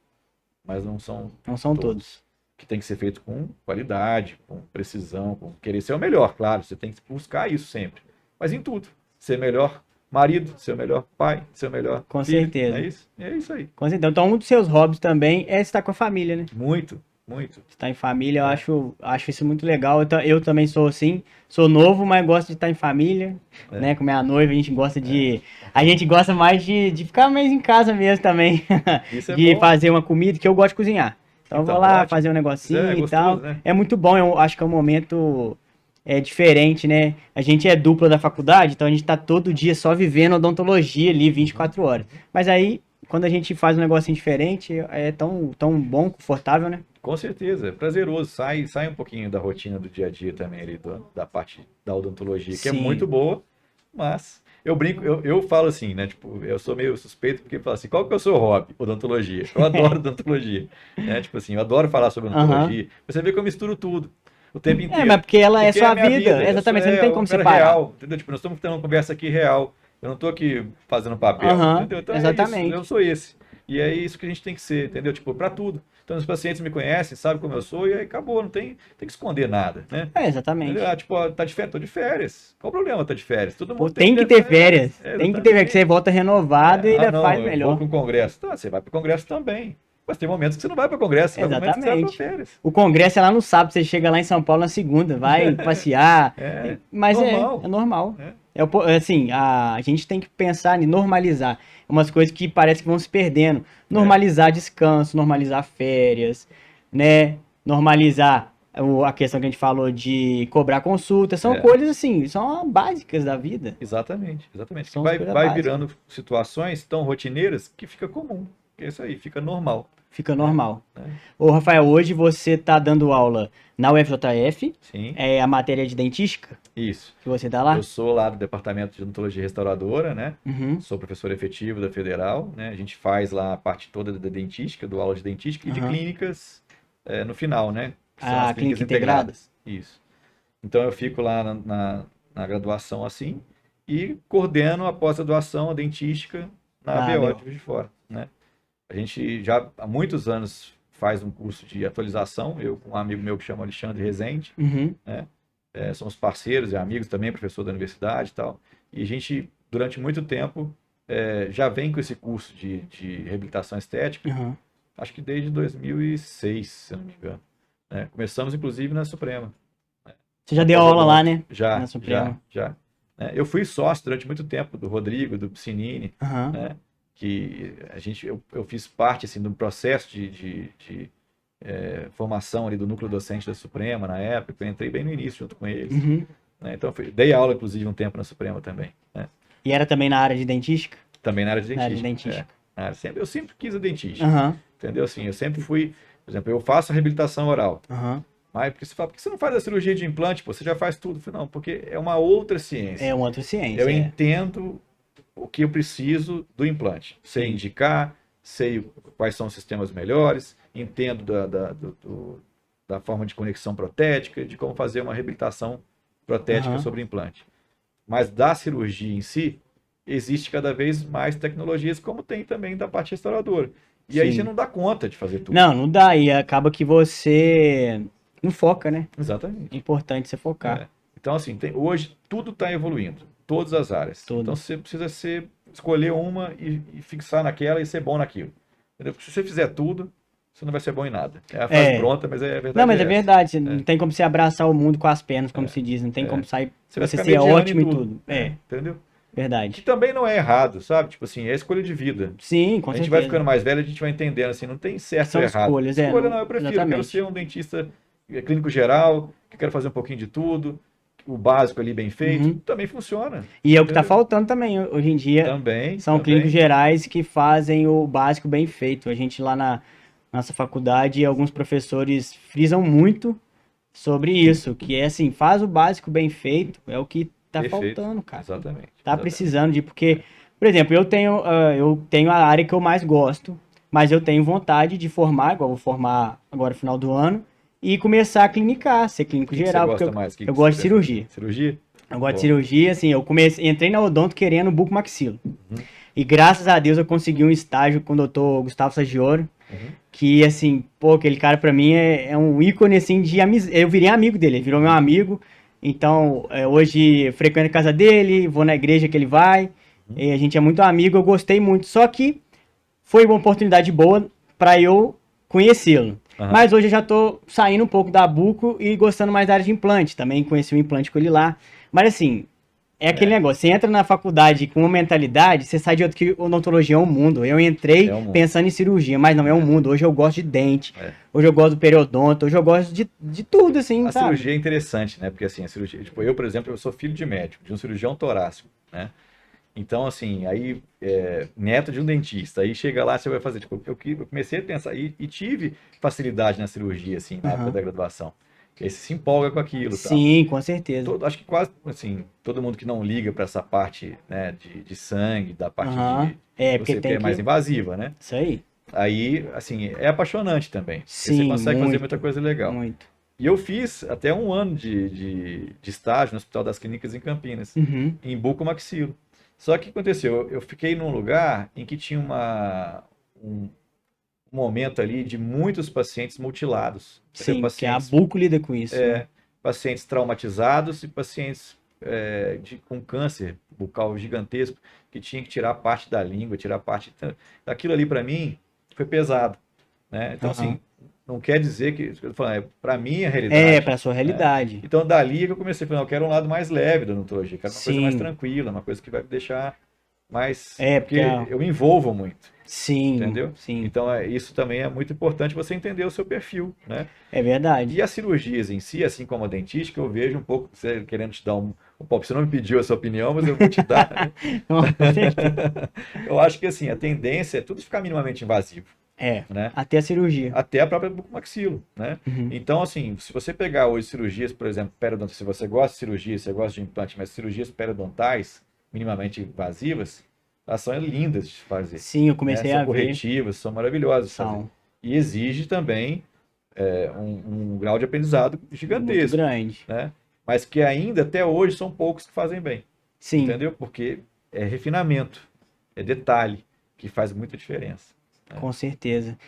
mas não são Não são todos. todos. Que tem que ser feito com qualidade, com precisão, com querer ser o melhor, claro, você tem que buscar isso sempre. Mas em tudo, ser melhor marido, ser o melhor pai, ser o melhor Com filho, certeza. é isso? É isso aí. Com certeza. Então, um dos seus hobbies também é estar com a família, né? Muito, muito. Estar em família, eu acho isso muito legal. Eu também sou assim, sou novo, mas gosto de estar em família, né? Com minha noiva, a gente gosta de. A gente gosta mais de ficar mais em casa mesmo também. Isso é De bom. fazer uma comida, que eu gosto de cozinhar. Então, eu vou Então, lá ótimo. fazer um negocinho É e gostoso, tal. né? É muito bom, eu acho que é um momento diferente, né? A gente é dupla da faculdade, então a gente tá todo dia só vivendo odontologia ali 24 horas. Mas aí, quando a gente faz um negocinho diferente, é tão bom, confortável, né? Com certeza, é prazeroso. Sai um pouquinho da rotina do dia a dia também ali, da parte da odontologia, que é muito Sim. boa, mas eu brinco, eu falo assim, né? Tipo, eu sou meio suspeito porque eu falo assim, qual que é o seu hobby? Odontologia. Eu adoro odontologia, né? Tipo assim, eu adoro falar sobre Aham. odontologia. Você vê que eu misturo tudo, o tempo É, mas inteiro. porque ela é Porque é a sua minha vida. vida, Exatamente, você não tem como uma separar. real, entendeu? Tipo, nós estamos tendo uma conversa aqui real. Eu não estou aqui fazendo papel, Aham, entendeu? Então é isso, eu exatamente. sou esse. E é isso que a gente tem que ser, entendeu? Tipo, para tudo. Então os pacientes me conhecem, sabem como eu sou e aí acabou, não tem que esconder nada, né? É, Entendeu? exatamente. Ah, tipo, ó, tá de férias? Tô de férias. Qual o problema tá de férias? Todo Pô, mundo tem que tem que ter ter férias. férias. É, Tem que ter férias, que você exatamente. volta renovado e ainda faz Não, eu vou melhor. para um congresso. Tá, você vai para o congresso também. Mas tem momentos que você não vai para o congresso, tem momentos que você vai para Exatamente. férias. O congresso é lá no sábado, você chega lá em São Paulo na segunda, vai passear. É Mas normal. é normal. É. Assim, a gente tem que pensar em normalizar umas coisas que parece que vão se perdendo. É. Normalizar descanso, normalizar férias, né? Normalizar a questão que a gente falou de cobrar consulta. São É. coisas assim, são básicas da vida. Exatamente, exatamente. Que São as vai, coisas vai básicas. virando situações tão rotineiras que fica comum. Que é isso aí, fica normal. Fica Né? normal. Ô, Rafael, hoje você tá dando aula na UFJF, Sim, é a matéria de dentística isso. que você dá lá? Eu sou lá do Departamento de Odontologia Restauradora, né? Uhum, Sou professor efetivo da Federal, né? A gente faz lá a parte toda da dentística, do aula de dentística e de aham. clínicas no final, né? Que são A as clínicas clínica integrada? integradas. Isso. Então eu fico lá na graduação assim e coordeno a pós-graduação, a dentística na Na ABO de ABO. Juiz de Fora, né? A gente já há muitos anos faz um curso de atualização, eu com um amigo meu que chama Alexandre Rezende, Uhum, né? Somos parceiros e amigos também, professor da universidade e tal. E a gente, durante muito tempo, já vem com esse curso de reabilitação estética, uhum. acho que desde 2006, se eu não me engano. Né? Começamos, inclusive, na Suprema. Você já Na deu aula lá, pós-odonto. né? Já, Na Suprema. já. Né? Eu fui sócio durante muito tempo do Rodrigo, do Piscinini, Aham. né? Que eu fiz parte assim, do processo de formação ali do núcleo docente da Suprema na época, eu entrei bem no início junto com eles. Uhum. Né? Então, dei aula, inclusive, um tempo na Suprema também. Né? E era também na área de dentística? Também na área de Na área de dentística. dentística. Eu sempre quis a dentística. Aham, Entendeu? Assim, eu sempre fui, por exemplo, eu faço a reabilitação oral. aham. Mas porque você fala, por que você não faz a cirurgia de implante? Pô, você já faz tudo. Eu falei, não, porque é uma outra ciência. É uma outra Eu ciência, entendo o que eu preciso do implante. Sei Sim. indicar, sei quais são os sistemas melhores, entendo da forma de conexão protética, de como fazer uma reabilitação protética sobre implante. Mas da cirurgia em si, existe cada vez mais tecnologias, como tem também da parte restauradora. E aí você não dá conta de fazer tudo. Não dá. E acaba que você não foca, né? Exatamente. É importante você focar. Então, assim, hoje tudo está evoluindo, todas as áreas. Tudo. Então, você precisa escolher uma e fixar naquela e ser bom naquilo. Entendeu? Porque se você fizer tudo, você não vai ser bom em nada. É a frase pronta, mas é verdade. Não, mas é verdade. Não tem como você abraçar o mundo com as pernas, como se diz. Não tem como sair. Você ser ótimo em tudo. Entendeu? Verdade. Que também não é errado, sabe? Tipo assim, é escolha de vida. Sim, com certeza. A gente vai ficando mais velho, a gente vai entendendo, assim, não tem certo ou errado. Escolhas, escolha não, eu prefiro. Eu quero ser um dentista clínico geral, que quero fazer um pouquinho de tudo, o básico ali bem feito, também funciona. E é o que está faltando também hoje em dia. São clínicos gerais que fazem o básico bem feito. A gente lá na nossa faculdade, alguns professores frisam muito sobre isso, que é assim, faz o básico bem feito, é o que tá faltando, cara. Exatamente. Tá precisando de, porque, por exemplo, eu tenho a área que eu mais gosto, mas eu tenho vontade de formar, igual vou formar agora no final do ano, e começar a clinicar, ser clínico geral. Você gosta mais? Eu gosto de cirurgia. Cirurgia? Eu gosto de cirurgia, assim, entrei na odonto querendo bucomaxilo. E graças a Deus eu consegui um estágio com o doutor Gustavo Saggioro, que, assim, pô, aquele cara pra mim é um ícone, assim, de amizade. Eu virei amigo dele, ele virou meu amigo. Então, hoje eu frequento a casa dele, vou na igreja que ele vai, a gente é muito amigo, eu gostei muito. Só que foi uma oportunidade boa pra eu conhecê-lo. Mas hoje eu já tô saindo um pouco da buco e gostando mais da área de implante. Também conheci o implante com ele lá. Mas assim, é aquele negócio, você entra na faculdade com uma mentalidade, você sai de outro que odontologia é um mundo. Eu entrei pensando em cirurgia, mas não é um mundo. Hoje eu gosto de dente, hoje eu gosto do periodonto, hoje eu gosto de tudo, assim, a cirurgia é interessante, né? Porque assim, a cirurgia, tipo, eu, por exemplo, eu sou filho de médico, de um cirurgião torácico, né? Então, assim, aí, neto de um dentista, aí chega lá, você vai fazer, tipo, eu comecei a pensar, e tive facilidade na cirurgia, assim, na época da graduação. Que aí você se empolga com aquilo. Sim, com certeza. Acho que quase, assim, todo mundo que não liga para essa parte, né, de sangue, da parte de você ter mais invasiva, né? Isso aí. Aí, assim, é apaixonante também. Sim, você consegue fazer muita coisa legal. Muito. E eu fiz até 1 ano de estágio no Hospital das Clínicas em Campinas, em bucomaxilo. Só que o que aconteceu? Eu fiquei num lugar em que tinha um momento ali de muitos pacientes mutilados. Sim, pacientes, que a buco lida com isso. Né? Pacientes traumatizados e pacientes com câncer bucal gigantesco, que tinha que tirar parte da língua, tirar parte... Aquilo ali, para mim, foi pesado. Né? Então, assim, não quer dizer que... Para mim, a realidade... É, para a sua realidade. Né? Então, dali que eu comecei a falar, eu quero um lado mais leve da odontologia, quero uma coisa mais tranquila, uma coisa que vai me deixar mais... porque eu me envolvo muito. Sim, entendeu? Sim. Então, isso também é muito importante você entender o seu perfil, né? É verdade. E as cirurgias em si, assim como a dentística, eu vejo um pouco, você querendo te dar um pouco, você não me pediu a sua opinião, mas eu vou te dar. Eu acho que, assim, a tendência é tudo ficar minimamente invasivo. Né? Até a cirurgia. Até a própria bucomaxilo, né? Então, assim, se você pegar hoje cirurgias, por exemplo, periodontais, se você gosta de cirurgia, você gosta de implante, mas cirurgias periodontais minimamente invasivas, elas são lindas de fazer. Sim, eu comecei a ver. São corretivas, são maravilhosas de fazer. E exige também um grau de aprendizado gigantesco. Muito grande. Né? Mas que ainda, até hoje, são poucos que fazem bem. Sim. Entendeu? Porque é refinamento, é detalhe, que faz muita diferença. Né? Com certeza.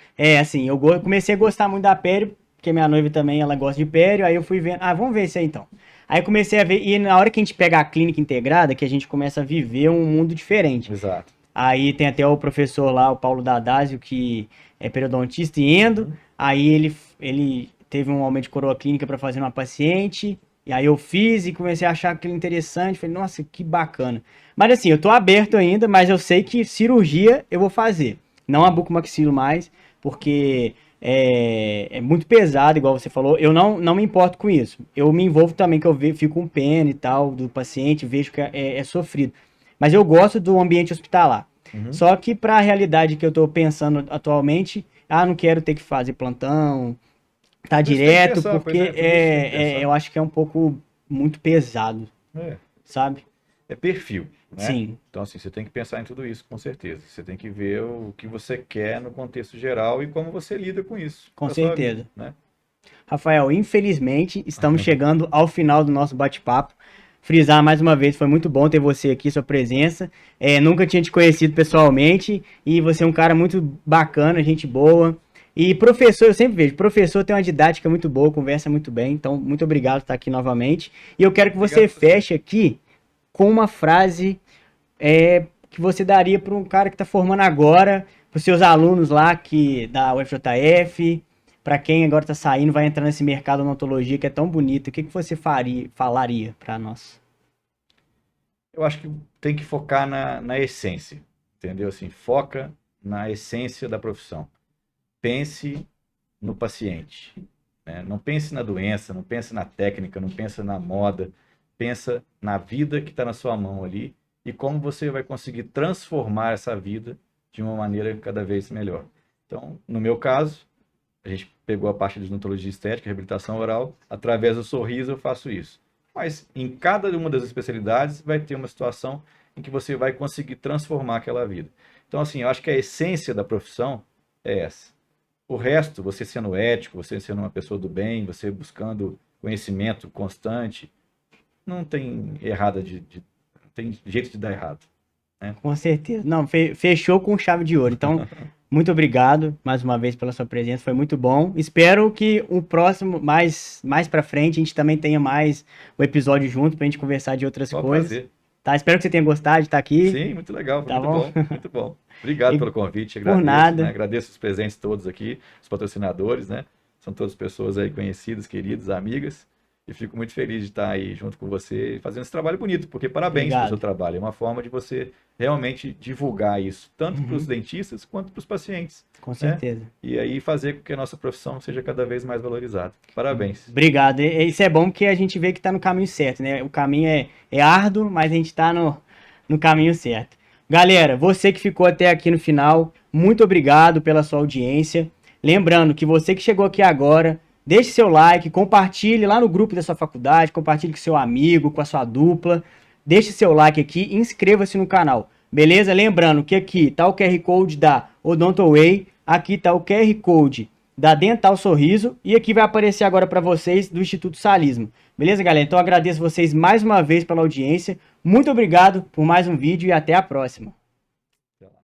Assim, eu comecei a gostar muito da pério, porque minha noiva também, ela gosta de pério, aí eu fui vendo, vamos ver isso aí então. Aí comecei a ver, e na hora que a gente pega a clínica integrada, que a gente começa a viver um mundo diferente. Exato. Aí tem até o professor lá, o Paulo Dadásio, que é periodontista e endo. Aí ele teve um aumento de coroa clínica para fazer uma paciente. E aí eu fiz e comecei a achar aquilo interessante. Falei, nossa, que bacana. Mas assim, eu tô aberto ainda, mas eu sei que cirurgia eu vou fazer. Não a bucomaxilo mais, porque é muito pesado, igual você falou. Eu não me importo com isso. Eu me envolvo também, que eu fico com pena e tal do paciente, vejo que é sofrido. Mas eu gosto do ambiente hospitalar. Só que para a realidade que eu estou pensando atualmente, não quero ter que fazer plantão, tá direto, porque eu acho que é um pouco muito pesado, sabe? É perfil, né? Sim. Então, assim, você tem que pensar em tudo isso, com certeza. Você tem que ver o que você quer no contexto geral e como você lida com isso. Com certeza. Vida, né? Rafael, infelizmente, estamos chegando ao final do nosso bate-papo. Frisar mais uma vez, foi muito bom ter você aqui, sua presença. Nunca tinha te conhecido pessoalmente e você é um cara muito bacana, gente boa. E professor, eu sempre vejo, professor tem uma didática muito boa, conversa muito bem, então muito obrigado por estar aqui novamente. E eu quero que você feche aqui com uma frase que você daria para um cara que está formando agora, para os seus alunos lá da UFJF, para quem agora está saindo, vai entrar nesse mercado de odontologia que é tão bonito. O que você falaria para nós? Eu acho que tem que focar na essência, entendeu? Assim, foca na essência da profissão. Pense no paciente, né? Não pense na doença, não pense na técnica, não pense na moda, pensa na vida que está na sua mão ali e como você vai conseguir transformar essa vida de uma maneira cada vez melhor. Então, no meu caso, a gente pegou a parte de odontologia estética, reabilitação oral, através do sorriso eu faço isso. Mas em cada uma das especialidades vai ter uma situação em que você vai conseguir transformar aquela vida. Então, assim, eu acho que a essência da profissão é essa. O resto, você sendo ético, você sendo uma pessoa do bem, você buscando conhecimento constante, não tem não tem jeito de dar errado, né? Com certeza. Não, fechou com chave de ouro. Então, muito obrigado mais uma vez pela sua presença, foi muito bom. Espero que o próximo, mais para frente, a gente também tenha mais um episódio junto pra gente conversar de outras coisas. Prazer. Tá, espero que você tenha gostado de estar aqui. Sim, muito legal, foi muito bom, muito bom. Obrigado pelo convite, agradeço, por nada. Né? Agradeço os presentes todos aqui, os patrocinadores, né? São todas pessoas aí conhecidas, queridas, amigas. E fico muito feliz de estar aí junto com você fazendo esse trabalho bonito, porque parabéns pelo seu trabalho. É uma forma de você realmente divulgar isso, tanto para os dentistas quanto para os pacientes. Com certeza. E aí fazer com que a nossa profissão seja cada vez mais valorizada. Parabéns. Obrigado. Isso é bom porque a gente vê que está no caminho certo, né? O caminho é árduo, mas a gente está no caminho certo. Galera, você que ficou até aqui no final, muito obrigado pela sua audiência. Lembrando que você que chegou aqui agora, deixe seu like, compartilhe lá no grupo da sua faculdade, compartilhe com seu amigo, com a sua dupla. Deixe seu like aqui e inscreva-se no canal, beleza? Lembrando que aqui tá o QR Code da Odontoway, aqui tá o QR Code da Dental Sorriso e aqui vai aparecer agora para vocês do Instituto Salismo. Beleza, galera? Então agradeço vocês mais uma vez pela audiência. Muito obrigado por mais um vídeo e até a próxima.